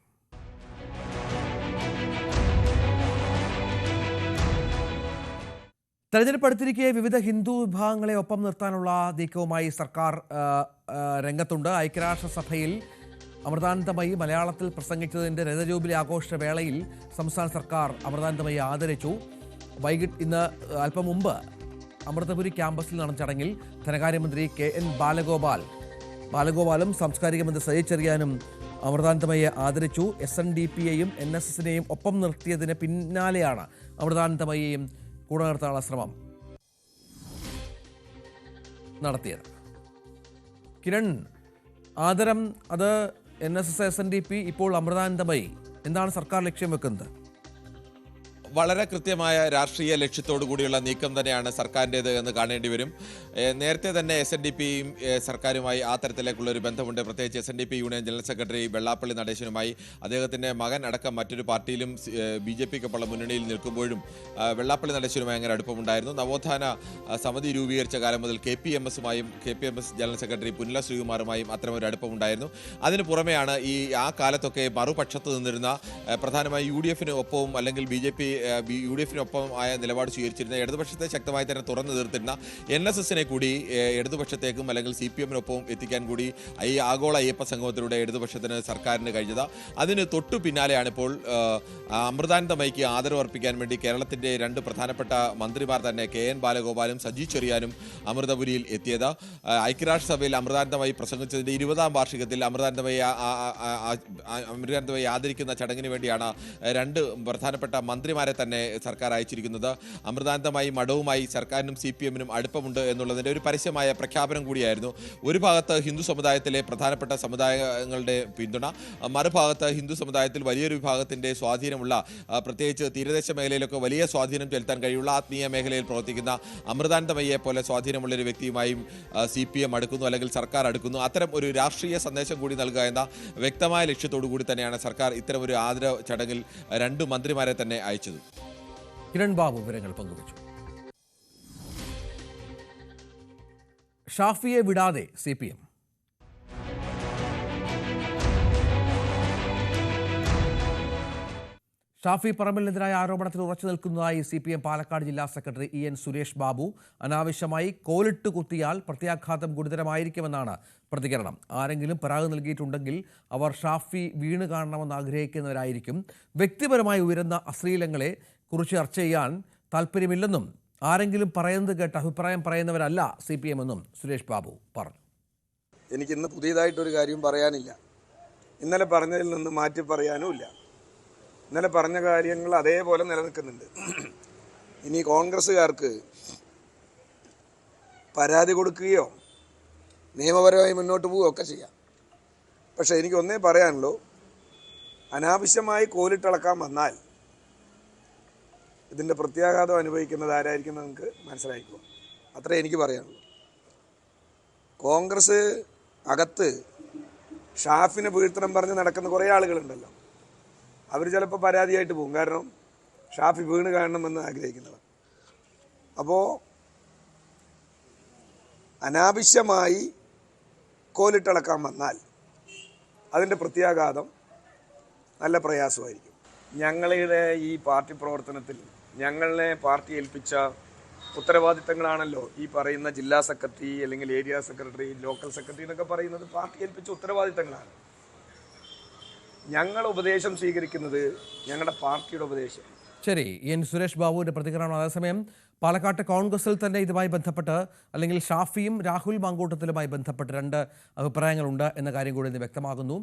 തെരഞ്ഞെടുപ്പ് അടുത്തിരിക്കെ വിവിധ ഹിന്ദു വിഭാഗങ്ങളെ ഒപ്പം നിർത്താനുള്ള നീക്കവുമായി സർക്കാർ രംഗത്തുണ്ട്. ഐക്യരാഷ്ട്രസഭയിൽ അമൃതാനന്ദമയി മലയാളത്തിൽ പ്രസംഗിച്ചതിൻ്റെ രജതജൂബിലി ആഘോഷവേളയിൽ സംസ്ഥാന സർക്കാർ അമൃതാനന്ദമയി ആദരിച്ചു. ഇന്ന് അല്പം മുമ്പ് അമൃതപുരി ക്യാമ്പസിൽ നടന്ന ചടങ്ങിൽ ധനകാര്യമന്ത്രി KN ബാലഗോപാലും സാംസ്കാരിക മന്ത്രി സജി ചെറിയാനും അമൃതാനന്ദമയെ ആദരിച്ചു. SNDP-യെയും NSS-നെയും ഒപ്പം നിർത്തിയതിന് പിന്നാലെയാണ് അമൃതാനന്ദമയെയും കൂടെ നിർത്താനുള്ള ശ്രമം നടത്തിയത്. കിരൺ, ആദരം അത് NSS, SNDP, ഇപ്പോൾ അമൃതാനന്ദമയി, എന്താണ് സർക്കാർ ലക്ഷ്യം വെക്കുന്നത്? വളരെ കൃത്യമായ രാഷ്ട്രീയ ലക്ഷ്യത്തോടു കൂടിയുള്ള നീക്കം തന്നെയാണ് സർക്കാരിൻ്റേത് എന്ന് കാണേണ്ടി വരും. നേരത്തെ തന്നെ SNDP-യും സർക്കാരുമായി ആ തരത്തിലേക്കുള്ള ഒരു ബന്ധമുണ്ട്. പ്രത്യേകിച്ച് SNDP union general secretary Vellappally നടേശനുമായി അദ്ദേഹത്തിൻ്റെ മകൻ അടക്കം മറ്റൊരു പാർട്ടിയിലും BJP-ക്കൊപ്പമുള്ള മുന്നണിയിൽ നിൽക്കുമ്പോഴും വെള്ളാപ്പള്ളി നടേശനുമായി അങ്ങനെ അടുപ്പമുണ്ടായിരുന്നു. നവോത്ഥാന സമിതി രൂപീകരിച്ച കാലം മുതൽ KPMS-ഉമായും KPMS ജനറൽ സെക്രട്ടറി പുന്നല ശ്രീകുമാറുമായും അത്തരമൊരു അടുപ്പമുണ്ടായിരുന്നു. അതിന് പുറമെയാണ് ആ കാലത്തൊക്കെ മറുപക്ഷത്ത് നിന്നിരുന്ന പ്രധാനമായും UDF-ന് ഒപ്പവും അല്ലെങ്കിൽ UDF-നൊപ്പം ആയ നിലപാട് സ്വീകരിച്ചിരുന്ന ഇടതുപക്ഷത്തെ ശക്തമായി തന്നെ തുറന്നു തീർത്തിരുന്ന NSS-നെ കൂടി ഇടതുപക്ഷത്തേക്കും അല്ലെങ്കിൽ CPM-നൊപ്പവും എത്തിക്കാൻ കൂടി ഈ ആഗോള അയ്യപ്പ സംഗമത്തിലൂടെ ഇടതുപക്ഷത്തിന് സർക്കാരിന് കഴിഞ്ഞത്. അതിന് തൊട്ടു പിന്നാലെയാണ് ഇപ്പോൾ അമൃതാനന്ദമയിക്ക് ആദരവ് അർപ്പിക്കാൻ വേണ്ടി കേരളത്തിൻ്റെ രണ്ട് പ്രധാനപ്പെട്ട മന്ത്രിമാർ തന്നെ KN ബാലഗോപാലും സജി ചെറിയാനും അമൃതപുരിയിൽ എത്തിയത്. ഐക്യരാഷ്ട്രസഭയിൽ അമൃതാനന്ദമയി പ്രസംഗിച്ചതിൻ്റെ 20ാം വാർഷികത്തിൽ അമൃതാനന്ദമയി ആദരിക്കുന്ന ചടങ്ങിന് വേണ്ടിയാണ് രണ്ട് പ്രധാനപ്പെട്ട മന്ത്രിമാരെ മന്ത്രിമാരെ തന്നെ സർക്കാർ അയച്ചിരിക്കുന്നത്. അമൃതാനന്ദമായി മഠവുമായി സർക്കാരിനും CPM-നും അടുപ്പമുണ്ട് എന്നുള്ളതിൻ്റെ ഒരു പരസ്യമായ പ്രഖ്യാപനം കൂടിയായിരുന്നു. ഒരു ഭാഗത്ത് ഹിന്ദു സമുദായത്തിലെ പ്രധാനപ്പെട്ട സമുദായങ്ങളുടെ പിന്തുണ, മറുഭാഗത്ത് ഹിന്ദു സമുദായത്തിൽ വലിയൊരു വിഭാഗത്തിൻ്റെ സ്വാധീനമുള്ള, പ്രത്യേകിച്ച് തീരദേശ മേഖലയിലൊക്കെ വലിയ സ്വാധീനം ചെലുത്താൻ കഴിയുള്ള ആത്മീയ മേഖലയിൽ പ്രവർത്തിക്കുന്ന അമൃതാനന്ദമയ്യെ പോലെ സ്വാധീനമുള്ളൊരു വ്യക്തിയുമായും CPM അടുക്കുന്നു, അല്ലെങ്കിൽ സർക്കാർ അടുക്കുന്നു. അത്തരം ഒരു രാഷ്ട്രീയ സന്ദേശം കൂടി നൽകുക എന്ന വ്യക്തമായ ലക്ഷ്യത്തോടു കൂടി തന്നെയാണ് സർക്കാർ ഇത്തരം ഒരു ആദര ചടങ്ങിൽ 2 മന്ത്രിമാരെ തന്നെ അയച്ചത്. കിരൺ ബാബു വിവരങ്ങൾ പങ്കുവച്ചു. ഷാഫിയെ വിടാതെ CPM. ഷാഫി പറമ്പലിനെതിരായ ആരോപണത്തിൽ ഉറച്ചു നിൽക്കുന്നതായി CPM പാലക്കാട് ജില്ലാ സെക്രട്ടറി EN സുരേഷ് ബാബു. അനാവശ്യമായി കോലിട്ട് കുത്തിയാൽ പ്രത്യാഘാതം ഗുരുതരമായിരിക്കുമെന്നാണ് പ്രതികരണം. ആരെങ്കിലും പരാതി നൽകിയിട്ടുണ്ടെങ്കിൽ അവർ ഷാഫി വീണ് കാണണമെന്ന് ആഗ്രഹിക്കുന്നവരായിരിക്കും. വ്യക്തിപരമായി ഉയരുന്ന അശ്ലീലങ്ങളെ കുറിച്ച് ചർച്ച ചെയ്യാൻ താല്പര്യമില്ലെന്നും ആരെങ്കിലും പറയുന്നത് കേട്ട് അഭിപ്രായം പറയുന്നവരല്ല CPM എന്നും സുരേഷ് ബാബു പറഞ്ഞു. എനിക്കിന്ന് പുതിയതായിട്ടൊരു കാര്യം പറയാനില്ല. ഇന്നലെ പറഞ്ഞതിൽ നിന്ന് മാറ്റി പറയാനുമില്ല. ഇന്നലെ പറഞ്ഞ കാര്യങ്ങൾ അതേപോലെ നിലനിൽക്കുന്നുണ്ട്. ഇനി കോൺഗ്രസ്സുകാർക്ക് പരാതി കൊടുക്കുകയോ നിയമപരമായി മുന്നോട്ട് പോവുകയോ ഒക്കെ ചെയ്യാം. പക്ഷേ എനിക്കൊന്നേ പറയാനുള്ളൂ, അനാവശ്യമായി കോലിട്ടിളക്കാൻ വന്നാൽ ഇതിൻ്റെ പ്രത്യാഘാതം അനുഭവിക്കുന്നത് ആരായിരിക്കും നിങ്ങൾക്ക് മനസ്സിലാക്കുക. അത്രേ എനിക്ക് പറയാനുള്ളൂ. കോൺഗ്രസ് അകത്ത് ഷാഫിനെ വീഴ്ത്തണം പറഞ്ഞ് നടക്കുന്ന കുറേ ആളുകളുണ്ടല്ലോ, അവർ ചിലപ്പോൾ പരാതിയായിട്ട് പോകും. കാരണം ഷാഫി വീണ് കാണണമെന്ന് ആഗ്രഹിക്കുന്നവർ. അപ്പോൾ അനാവശ്യമായി കോലിട്ടിളക്കാൻ വന്നാൽ അതിൻ്റെ പ്രത്യാഘാതം നല്ല പ്രയാസമായിരിക്കും. ഞങ്ങളുടെ ഈ പാർട്ടി പ്രവർത്തനത്തിൽ ഞങ്ങളെ പാർട്ടി ഏൽപ്പിച്ച ഉത്തരവാദിത്തങ്ങളാണല്ലോ ഈ പറയുന്ന ജില്ലാ സെക്രട്ടറി, അല്ലെങ്കിൽ ഏരിയ സെക്രട്ടറി, ലോക്കൽ സെക്രട്ടറി എന്നൊക്കെ പറയുന്നത് പാർട്ടി ഏൽപ്പിച്ച ഉത്തരവാദിത്തങ്ങളാണ്. ഞങ്ങൾ ഉപദേശം സ്വീകരിക്കുന്നത് ഞങ്ങളുടെ പാർട്ടിയുടെ ഉപദേശം. ശരി, EN സുരേഷ് ബാബുവിൻ്റെ പ്രതികരണം. അതേസമയം പാലക്കാട്ട് കോൺഗ്രസിൽ തന്നെ ഇതുമായി ബന്ധപ്പെട്ട്, അല്ലെങ്കിൽ ഷാഫിയും രാഹുൽ മാങ്കൂട്ടത്തിലുമായി ബന്ധപ്പെട്ട് 2 അഭിപ്രായങ്ങളുണ്ട് എന്ന കാര്യം കൂടി ഇന്ന് വ്യക്തമാകുന്നു.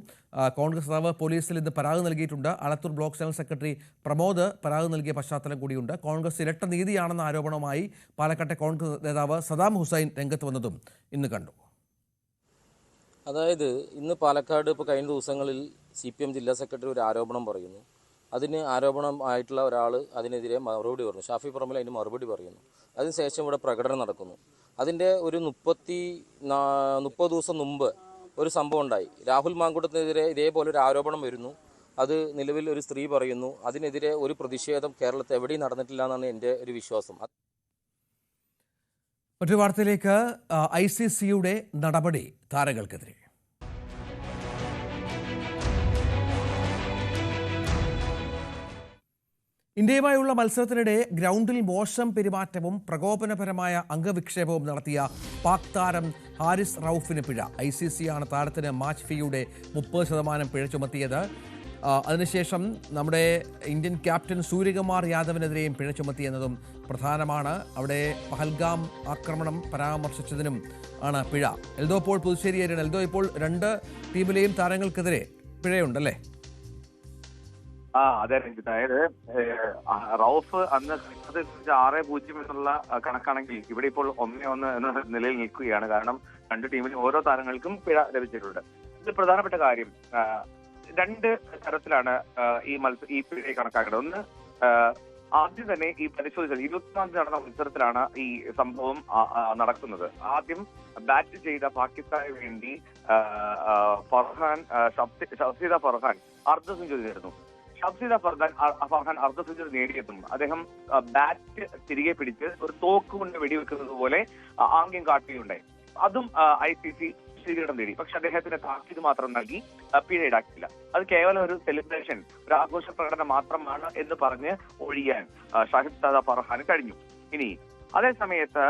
കോൺഗ്രസ് നേതാവ് പോലീസിൽ ഇന്ന് പരാതി നൽകിയിട്ടുണ്ട്. Alathur block general secretary Pramod പരാതി നൽകിയ പശ്ചാത്തലം കൂടിയുണ്ട്. കോൺഗ്രസ് ഇരട്ട നീതിയാണെന്ന ആരോപണവുമായി പാലക്കാട്ടെ കോൺഗ്രസ് നേതാവ് സദാം ഹുസൈൻ രംഗത്ത് വന്നതും ഇന്ന് കണ്ടു. അതായത് ഇന്ന് പാലക്കാട് ഇപ്പോൾ കഴിഞ്ഞ ദിവസങ്ങളിൽ CPM ജില്ലാ സെക്രട്ടറി ഒരു ആരോപണം പറയുന്നു. അതിന് ആരോപണം ആയിട്ടുള്ള ഒരാൾ അതിനെതിരെ മറുപടി പറഞ്ഞു. ഷാഫി പറമ്പിൽ അതിന് മറുപടി പറയുന്നു. അതിനുശേഷം ഇവിടെ പ്രകടനം നടക്കുന്നു. അതിൻ്റെ ഒരു 30 ദിവസം മുമ്പ് ഒരു സംഭവം ഉണ്ടായി. രാഹുൽ മാങ്കൂട്ടത്തിനെതിരെ ഇതേപോലെ ഒരു ആരോപണം വരുന്നു. അത് നിലവിൽ ഒരു സ്ത്രീ പറയുന്നു. അതിനെതിരെ ഒരു പ്രതിഷേധം കേരളത്തിൽ എവിടെയും നടന്നിട്ടില്ല എന്നാണ് എൻ്റെ ഒരു വിശ്വാസം. മറ്റൊരു വാർത്തയിലേക്ക്. ICCയുടെ നടപടി താരങ്ങൾക്കെതിരെ. ഇന്ത്യയുമായുള്ള മത്സരത്തിനിടെ ഗ്രൗണ്ടിൽ മോശം പെരുമാറ്റവും പ്രകോപനപരമായ അംഗവിക്ഷേപവും നടത്തിയ പാക് താരം ഹാരിസ് റൌഫിന് പിഴ. ICC ആണ് താരത്തിന് മാച്ച് ഫീയുടെ 30% പിഴ ചുമത്തിയത്. അതിനുശേഷം നമ്മുടെ ഇന്ത്യൻ ക്യാപ്റ്റൻ സൂര്യകുമാർ യാദവിനെതിരെയും പിഴ ചുമത്തിയെന്നതും പ്രധാനമാണ്. അവിടെ പഹൽഗാം ആക്രമണം പരാമർശിച്ചതിനും ആണ് പിഴ. എൽദോ പോൾ പുതുശ്ശേരിയേരിയാണ്. എൽദോ, ഇപ്പോൾ 2 ടീമിലെയും താരങ്ങൾക്കെതിരെ പിഴയുണ്ടല്ലേ? അതെ രഞ്ജിത്ത്. അതായത് റൌഫ് അന്ന് കളിച്ചത് 6-0 എന്നുള്ള കണക്കാണെങ്കിൽ ഇവിടെ ഇപ്പോൾ 1-1 എന്ന നിലയിൽ നിൽക്കുകയാണ്. കാരണം 2 ടീമിലും ഓരോ താരങ്ങൾക്കും പിഴ ലഭിച്ചിട്ടുണ്ട്. ഇത് പ്രധാനപ്പെട്ട കാര്യം, 2 തരത്തിലാണ് ഈ പിഴ കണക്കാക്കേണ്ടത്. ഒന്ന്, ആദ്യം തന്നെ ഈ പരിശോധിച്ചത് 24 നടന്ന മത്സരത്തിലാണ് ഈ സംഭവം നടക്കുന്നത്. ആദ്യം ബാറ്റ് ചെയ്ത പാകിസ്ഥാന് വേണ്ടി ഷഫ്സീദ ഫർഹാൻ അർദ്ധ സെഞ്ചുറി നേടുന്നു. ഷഫ്സീദ ഫർഹാൻ അർദ്ധ സെഞ്ചുറി നേടിയെത്തും അദ്ദേഹം ബാറ്റ് തിരികെ പിടിച്ച് ഒരു തോക്ക് കൊണ്ട് വെടിവെക്കുന്നത് പോലെ ആംഗ്യം കാട്ടുകയുണ്ടായി. അതും ICC സ്വീകരണം നേടി. പക്ഷെ അദ്ദേഹത്തിന് താക്കീത് മാത്രം നൽകി, പിഴ ഈടാക്കിയില്ല. അത് കേവലം ഒരു സെലിബ്രേഷൻ, ഒരു ആഘോഷ പ്രകടനം മാത്രമാണ് എന്ന് പറഞ്ഞ് ഒഴിയാൻ ഷഹീദ് ഫർഹാന് കഴിഞ്ഞു. ഇനി അതേ സമയത്ത്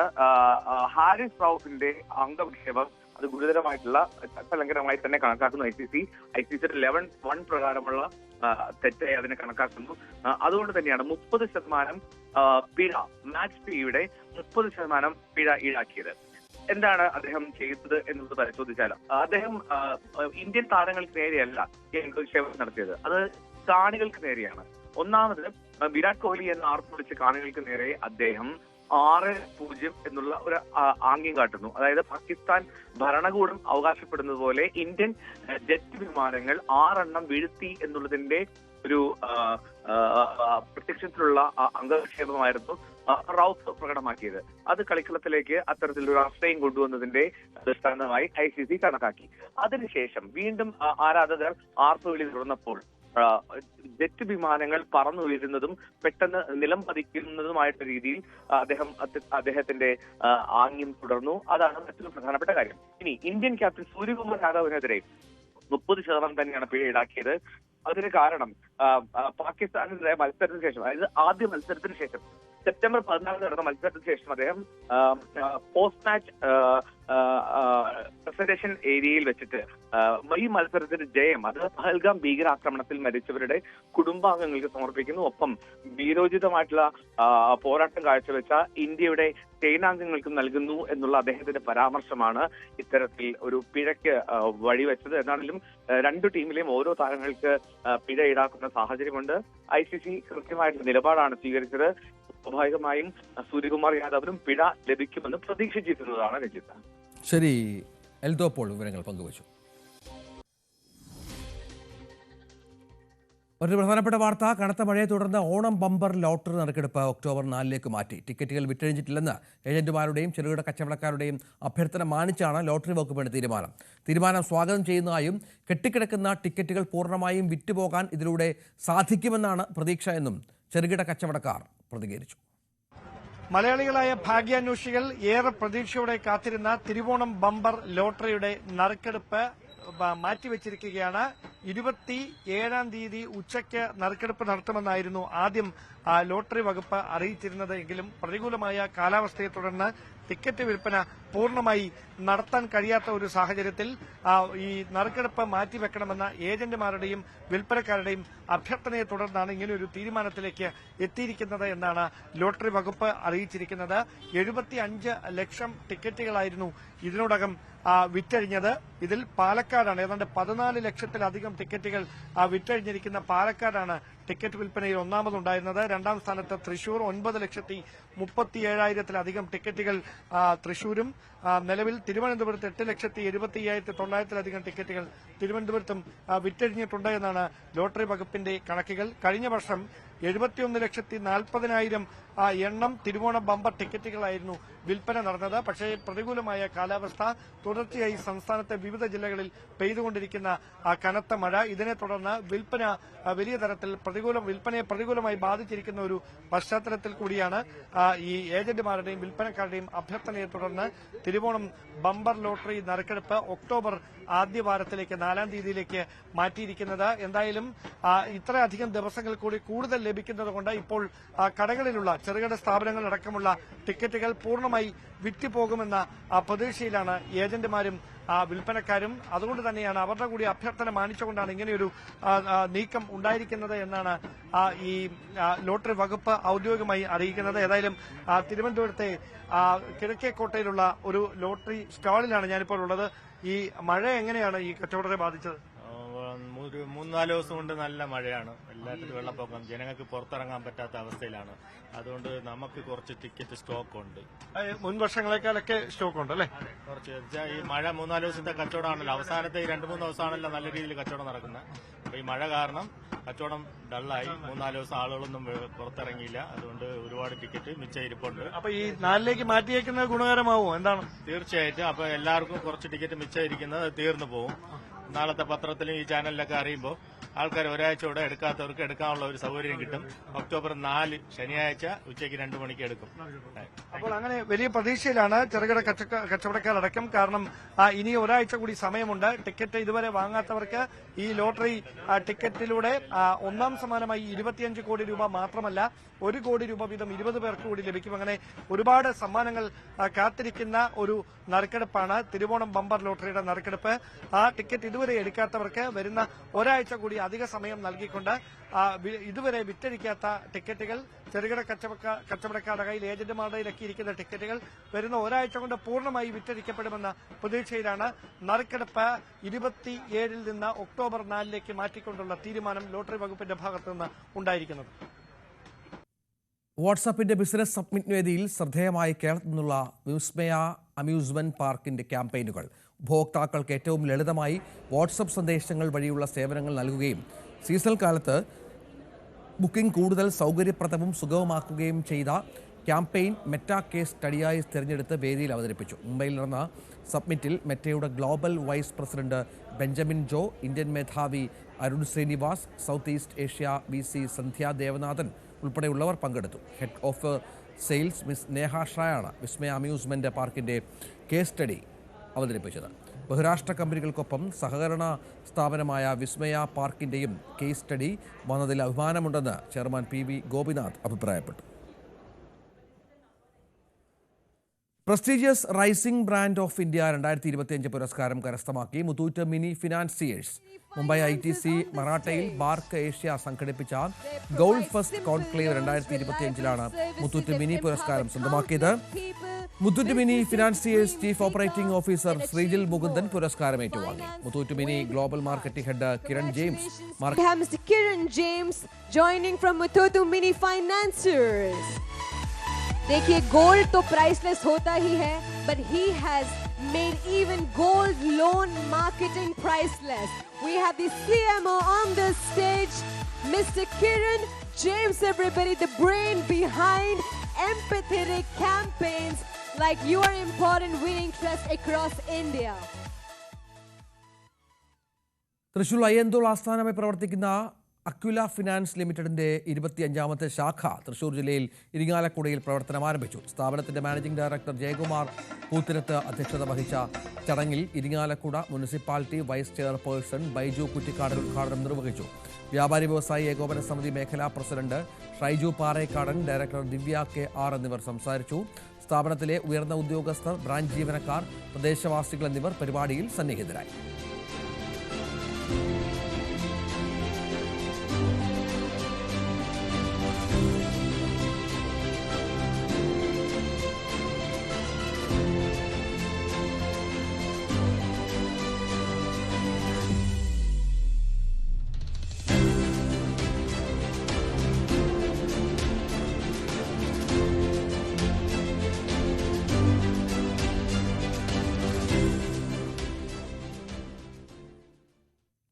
ഹാരിസ് റൌഫിന്റെ അംഗവിക്ഷേപം അത് ഗുരുതരമായിട്ടുള്ള ചട്ടലംഘനമായി തന്നെ കണക്കാക്കുന്നു ICCയുടെ 11-1 പ്രകാരമുള്ള തെറ്റായി അതിനെ കണക്കാക്കുന്നു. അതുകൊണ്ട് തന്നെയാണ് 30% പിഴ, മാച്ച് ഫീയുടെ 30% പിഴ ഈടാക്കിയത്. എന്താണ് അദ്ദേഹം ചെയ്തത് എന്നത് പരിശോധിച്ചാൽ, അദ്ദേഹം ഇന്ത്യൻ താരങ്ങൾക്ക് നേരെയല്ല ഈ അംഗവിക്ഷേപം നടത്തിയത്, അത് കാണികൾക്ക് നേരെയാണ്. ഒന്നാമത് വിരാട് കോഹ്ലി എന്ന് ആർപ്പ് വിളിച്ച കാണികൾക്ക് നേരെ അദ്ദേഹം 6-0 എന്നുള്ള ഒരു ആംഗ്യം കാട്ടുന്നു. അതായത് പാകിസ്ഥാൻ ഭരണകൂടം അവകാശപ്പെടുന്നത് പോലെ ഇന്ത്യൻ ജെറ്റ് വിമാനങ്ങൾ 6 എണ്ണം വീഴ്ത്തി എന്നുള്ളതിന്റെ ഒരു പ്രത്യക്ഷത്തിലുള്ള അംഗക്ഷേപമായിരുന്നു റൌഫ് പ്രകടമാക്കിയത്. അത് കളിക്കളത്തിലേക്ക് അത്തരത്തിലൊരു ആശ്രയം കൊണ്ടുവന്നതിന്റെ ദൃഷ്ടാന്തമായി ICC കണക്കാക്കി. അതിനുശേഷം വീണ്ടും ആരാധകർ ആർപ്പുവിളി തുടർന്നപ്പോൾ ജെറ്റ് വിമാനങ്ങൾ പറന്നുയരുന്നതും പെട്ടെന്ന് നിലം പതിക്കുന്നതുമായിട്ട് രീതിയിൽ അദ്ദേഹത്തിന്റെ ആംഗ്യം തുടർന്നു. അതാണ് മറ്റൊരു പ്രധാനപ്പെട്ട കാര്യം. ഇനി ഇന്ത്യൻ ക്യാപ്റ്റൻ സൂര്യകുമാർ യാദവിനെതിരെ 30% തന്നെയാണ് പിഴ ഈടാക്കിയത്. അതിന് കാരണം പാകിസ്ഥാനെതിരെ മത്സരത്തിന് ശേഷം, അതായത് ആദ്യ മത്സരത്തിന് ശേഷം സെപ്റ്റംബർ 14 നടന്ന മത്സരത്തിന് ശേഷം അദ്ദേഹം പോസ്റ്റ് മാച്ച് പ്രസന്റേഷൻ ഏരിയയിൽ വെച്ചിട്ട് ഈ മത്സരത്തിന്റെ ജയം അത് പഹൽഗാം ഭീകരാക്രമണത്തിൽ മരിച്ചവരുടെ കുടുംബാംഗങ്ങൾക്ക് സമർപ്പിക്കുന്നു. ഒപ്പം വീരോചിതമായിട്ടുള്ള പോരാട്ടം കാഴ്ചവെച്ച ഇന്ത്യയുടെ സേനാംഗങ്ങൾക്കും നൽകുന്നു എന്നുള്ള അദ്ദേഹത്തിന്റെ പരാമർശമാണ് ഇത്തരത്തിൽ ഒരു പിഴയ്ക്ക് വഴിവെച്ചത്. എന്നാണെങ്കിലും രണ്ടു ടീമിലെയും ഓരോ താരങ്ങൾക്ക് പിഴ ഈടാക്കുന്ന സാഹചര്യമുണ്ട്. ICC കൃത്യമായിട്ടുള്ള നിലപാടാണ് സ്വീകരിച്ചത്. സ്വാഭാവികമായും സൂര്യകുമാർ യാദവിനും പിഴ ലഭിക്കുമെന്ന് പ്രതീക്ഷിച്ചിരുന്നതാണ് രഞ്ജിത്ത്. ശരി, എൽദോ പോൾ വിവരങ്ങൾ പങ്കുവച്ചു. ഒരു പ്രധാനപ്പെട്ട വാർത്ത, കനത്ത മഴയെ തുടർന്ന് ഓണം ബമ്പർ ലോട്ടറി നറുക്കെടുപ്പ് ഒക്ടോബർ 4 മാറ്റി. ടിക്കറ്റുകൾ വിറ്റഴിഞ്ഞിട്ടില്ലെന്ന് ഏജന്റുമാരുടെയും ചെറുകിട കച്ചവടക്കാരുടെയും അഭ്യർത്ഥന മാനിച്ചാണ് ലോട്ടറി വകുപ്പിന്റെ തീരുമാനം സ്വാഗതം ചെയ്യുന്നതായും കെട്ടിക്കിടക്കുന്ന ടിക്കറ്റുകൾ പൂർണ്ണമായും വിറ്റുപോകാൻ ഇതിലൂടെ സാധിക്കുമെന്നാണ് പ്രതീക്ഷ എന്നും ചെറുകിട കച്ചവടക്കാർ പ്രതികരിച്ചു. മലയാളികളായ ഭാഗ്യാന്വേഷികൾ ഏറെ പ്രതീക്ഷയോടെ കാത്തിരുന്ന തിരുവോണം ബമ്പർ ലോട്ടറിയുടെ നറുക്കെടുപ്പ് മാറ്റിവെച്ചിരിക്കുകയാണ്. 27-ാം തീയതി ഉച്ചയ്ക്ക് നറുക്കെടുപ്പ് നടത്തുമെന്നായിരുന്നു ആദ്യം ലോട്ടറി വകുപ്പ് അറിയിച്ചിരുന്നത്. എങ്കിലും പ്രതികൂലമായ കാലാവസ്ഥയെ തുടർന്ന് ടിക്കറ്റ് വിൽപ്പന പൂർണ്ണമായി നടത്താൻ കഴിയാത്ത ഒരു സാഹചര്യത്തിൽ ഈ നറുക്കെടുപ്പ് മാറ്റിവെക്കണമെന്ന ഏജന്റുമാരുടെയും വിൽപ്പനക്കാരുടെയും അഭ്യർത്ഥനയെ തുടർന്നാണ് ഇങ്ങനെയൊരു തീരുമാനത്തിലേക്ക് എത്തിയിരിക്കുന്നത് എന്നാണ് ലോട്ടറി വകുപ്പ് അറിയിച്ചിരിക്കുന്നത്. 75 ലക്ഷം ടിക്കറ്റുകളായിരുന്നു ഇതിനോടകം വിറ്റഴിഞ്ഞത്. ഇതിൽ പാലക്കാടാണ് ഏതാണ്ട് 14 ലക്ഷത്തിലധികം ടിക്കറ്റുകൾ വിറ്റഴിഞ്ഞിരിക്കുന്ന പാലക്കാടാണ് ടിക്കറ്റ് വിൽപ്പനയിൽ ഒന്നാമതുണ്ടായിരുന്നത്. രണ്ടാം സ്ഥാനത്ത് തൃശൂർ 9,37,000-ത്തിലധികം ടിക്കറ്റുകൾ തൃശൂരും. നിലവിൽ തിരുവനന്തപുരത്ത് 8,75,900-ത്തിലധികം ടിക്കറ്റുകൾ തിരുവനന്തപുരത്തും വിറ്റഴിഞ്ഞിട്ടുണ്ട് എന്നാണ് ലോട്ടറി വകുപ്പിന്റെ കണക്കുകൾ. കഴിഞ്ഞ വർഷം 71,40,000 എണ്ണം തിരുവോണ ബമ്പർ ടിക്കറ്റുകളായിരുന്നു വിൽപ്പന നടന്നത്. പക്ഷേ പ്രതികൂലമായ കാലാവസ്ഥ, തുടർച്ചയായി സംസ്ഥാനത്തെ വിവിധ ജില്ലകളിൽ പെയ്തുകൊണ്ടിരിക്കുന്ന കനത്ത മഴ, ഇതിനെ തുടർന്ന് വിൽപ്പന വലിയ തരത്തിൽ വിൽപ്പനയെ പ്രതികൂലമായി ബാധിച്ചിരിക്കുന്ന ഒരു പശ്ചാത്തലത്തിൽ കൂടിയാണ് ഈ ഏജന്റുമാരുടെയും വിൽപ്പനക്കാരുടെയും അഭ്യർത്ഥനയെ തുടർന്ന് തിരുവോണം ബമ്പർ ലോട്ടറി നറുക്കെടുപ്പ് ഒക്ടോബർ ആദ്യവാരത്തിലേക്ക് 4-ാം തീയതിയിലേക്ക് മാറ്റിയിരിക്കുന്നത്. എന്തായാലും ഇത്രയധികം ദിവസങ്ങൾ കൂടി കൂടുതൽ ലഭിക്കുന്നതുകൊണ്ട് ഇപ്പോൾ കടകളിലുള്ള ചെറുകിട സ്ഥാപനങ്ങളടക്കമുള്ള ടിക്കറ്റുകൾ പൂർണ്ണമായി വിറ്റുപോകുമെന്ന പ്രതീക്ഷയിലാണ് ഏജന്റുമാരും വിൽപ്പനക്കാരും. അതുകൊണ്ട് തന്നെയാണ് അവരുടെ കൂടി അഭ്യർത്ഥന മാനിച്ചുകൊണ്ടാണ് ഇങ്ങനെയൊരു നീക്കം ഉണ്ടായിരിക്കുന്നത് എന്നാണ് ഈ ലോട്ടറി വകുപ്പ് ഔദ്യോഗികമായി അറിയിക്കുന്നത്. ഏതായാലും തിരുവനന്തപുരത്തെ കിഴക്കേക്കോട്ടയിലുള്ള ഒരു ലോട്ടറി സ്റ്റാളിലാണ് ഞാനിപ്പോൾ ഉള്ളത്. ഈ മഴ എങ്ങനെയാണ് ഈ കച്ചവടത്തെ ബാധിച്ചത്? ഒരു 3-4 ദിവസം കൊണ്ട് നല്ല മഴയാണ്. എല്ലാത്തിലും വെള്ളപ്പൊക്കം, ജനങ്ങൾക്ക് പുറത്തിറങ്ങാൻ പറ്റാത്ത അവസ്ഥയിലാണ്. അതുകൊണ്ട് നമുക്ക് കുറച്ച് ടിക്കറ്റ് സ്റ്റോക്ക് ഉണ്ട്. മുൻ വർഷങ്ങളെക്കാളൊക്കെ സ്റ്റോക്ക് ഉണ്ട് അല്ലേ? കുറച്ച് ഈ മഴ 3-4 ദിവസത്തെ കച്ചവടമാണല്ലോ. അവസാനത്തെ 2-3 ദിവസമാണല്ലോ നല്ല രീതിയിൽ കച്ചവടം നടക്കുന്നത്. അപ്പൊ ഈ മഴ കാരണം കച്ചവടം ഡള്ളായി. 3-4 ദിവസം ആളുകളൊന്നും പുറത്തിറങ്ങിയില്ല. അതുകൊണ്ട് ഒരുപാട് ടിക്കറ്റ് മിച്ചം ഇരിപ്പുണ്ട്. അപ്പൊ ഈ 4ലേക്ക് മാറ്റിയേക്കുന്നത് ഗുണകരമാവോ? എന്താണ്? തീർച്ചയായിട്ടും. അപ്പൊ എല്ലാവർക്കും കുറച്ച് ടിക്കറ്റ് മിച്ചം ഇരിക്കുന്നത് തീർന്നു പോകും. നാളത്തെ പത്രത്തിലും ഈ ചാനലിലൊക്കെ അറിയുമ്പോൾ ആൾക്കാർ ഒരാഴ്ചയോടെ എടുക്കാത്തവർക്ക് എടുക്കാനുള്ള ഒരു സൗകര്യം കിട്ടും. ഒക്ടോബർ 4 ശനിയാഴ്ച ഉച്ചയ്ക്ക് 2 മണിക്ക് എടുക്കും. അപ്പോൾ അങ്ങനെ വലിയ പ്രതീക്ഷയിലാണ് ചെറുകിട കച്ചവടക്കാരടക്കം. കാരണം ഇനി ഒരാഴ്ച കൂടി സമയമുണ്ട്. ടിക്കറ്റ് ഇതുവരെ വാങ്ങാത്തവർക്ക് ഈ ലോട്ടറി ടിക്കറ്റിലൂടെ ഒന്നാം സമ്മാനമായി 25 കോടി രൂപ മാത്രമല്ല 1 കോടി രൂപ വീതം 20 പേർക്ക് കൂടി ലഭിക്കും. അങ്ങനെ ഒരുപാട് സമ്മാനങ്ങൾ കാത്തിരിക്കുന്ന ഒരു നറുക്കെടുപ്പാണ് തിരുവോണം ബമ്പർ ലോട്ടറിയുടെ നറുക്കെടുപ്പ്. ആ ടിക്കറ്റ് ഇതുവരെ എടുക്കാത്തവർക്ക് വരുന്ന ഒരാഴ്ച കൂടി അധിക സമയം നൽകിക്കൊണ്ട് ഇതുവരെ വിറ്റഴിക്കാത്ത ടിക്കറ്റുകൾ ചെറുകിട കച്ചവടക്കാരുടെ കയ്യിൽ ഏജന്റുമാരുടെ കയ്യിലൊക്കെ ഇരിക്കുന്ന ടിക്കറ്റുകൾ വരുന്ന ഒരാഴ്ച കൊണ്ട് പൂർണ്ണമായി വിറ്റഴിക്കപ്പെടുമെന്ന പ്രതീക്ഷയിലാണ് നറുക്കെടുപ്പ് 27-ൽ നിന്ന് ഒക്ടോബർ 4-ലേക്ക് മാറ്റിക്കൊണ്ടുള്ള തീരുമാനം ലോട്ടറി വകുപ്പിന്റെ ഭാഗത്തുനിന്ന് ഉണ്ടായിരിക്കുന്നത്. വാട്സാപ്പിന്റെ ബിസിനസ് സബ്മിറ്റ് വേദിയിൽ ശ്രദ്ധേയമായി കേരളത്തിൽ നിന്നുള്ള വിസ്മയ അമ്യൂസ്മെന്റ് പാർക്കിന്റെ ക്യാമ്പയിനുകൾ ഉപഭോക്താക്കൾക്ക് ഏറ്റവും ലളിതമായി വാട്സപ്പ് സന്ദേശങ്ങൾ വഴിയുള്ള സേവനങ്ങൾ നൽകുകയും സീസണൽ കാലത്ത് ബുക്കിംഗ് കൂടുതൽ സൗകര്യപ്രദവും സുഗമമാക്കുകയും ചെയ്ത ക്യാമ്പയിൻ മെറ്റ കേസ് സ്റ്റഡിയായി തിരഞ്ഞെടുത്ത് വേദിയിൽ അവതരിപ്പിച്ചു. മുംബൈയിൽ നടന്ന സബ്മിറ്റിൽ മെറ്റയുടെ global vice president Benjamin Joe, Indian മേധാവി Arun Srinivas, south east Asia VC Sandhya Devanathan ഉൾപ്പെടെയുള്ളവർ പങ്കെടുത്തു. Head of sales miss Neha ഷായാണ് വിസ്മയ അമ്യൂസ്മെന്റ് പാർക്കിന്റെ കേസ് സ്റ്റഡി അവതരിപ്പിച്ചത്. ബഹുരാഷ്ട്ര കമ്പനികൾക്കൊപ്പം സഹകരണ സ്ഥാപനമായ വിസ്മയ പാർക്കിന്റെയും കേസ് സ്റ്റഡി വന്നതിൽ അഭിമാനമുണ്ടെന്ന് ചെയർമാൻ PV ഗോപിനാഥ് അഭിപ്രായപ്പെട്ടു. Prestigious rising brand of India 2025 പുരസ്കാരം കരസ്ഥമാക്കി Muthoot mini financiers. Mumbai ITC മറാഠയിൽ ബാർക്ക് ഏഷ്യ സംഘടിപ്പിച്ച gold first conclave 2025 Muthoot mini പുരസ്കാരം സ്വന്തമാക്കിയത്. Muthoot mini financiers chief operating officer Sreejil Mukundan പുരസ്കാരം ഏറ്റുവാങ്ങി. Muthoot mini global marketing head Kiran James देखिए गोल्ड तो प्राइसलेस होता ही है, but he has made even gold loan marketing priceless. We have the CMO on the stage, Mr. Kiran James, everybody, the brain behind empathetic campaigns like You Are Important, winning trust across India. Thrissur Ayyanthole ആസ്ഥാനമായി പ്രവർത്തിക്കുന്ന Aquila finance ലിമിറ്റഡിന്റെ 25ാമത്തെ ശാഖ തൃശൂർ ജില്ലയിൽ ഇരിങ്ങാലക്കുടയിൽ പ്രവർത്തനം ആരംഭിച്ചു. സ്ഥാപനത്തിന്റെ managing director Jayakumar പൂത്തിരത്ത് അധ്യക്ഷത വഹിച്ച ചടങ്ങിൽ Irinjalakuda municipality vice chairperson Baiju Kuttikkad ഉദ്ഘാടനം നിർവഹിച്ചു. വ്യാപാരി വ്യവസായി ഏകോപന സമിതി മേഖലാ president Shaiju Parekkadan, director Divya KR എന്നിവർ സംസാരിച്ചു. സ്ഥാപനത്തിലെ ഉയർന്ന ഉദ്യോഗസ്ഥർ, ബ്രാഞ്ച് ജീവനക്കാർ, പ്രദേശവാസികൾ എന്നിവർ പരിപാടിയിൽ സന്നിഹിതരായി.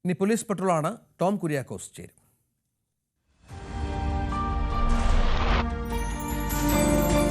ഇനി പോലീസ് പട്രോളാണ്. ടോം കുര്യാക്കോസ് ചേരും.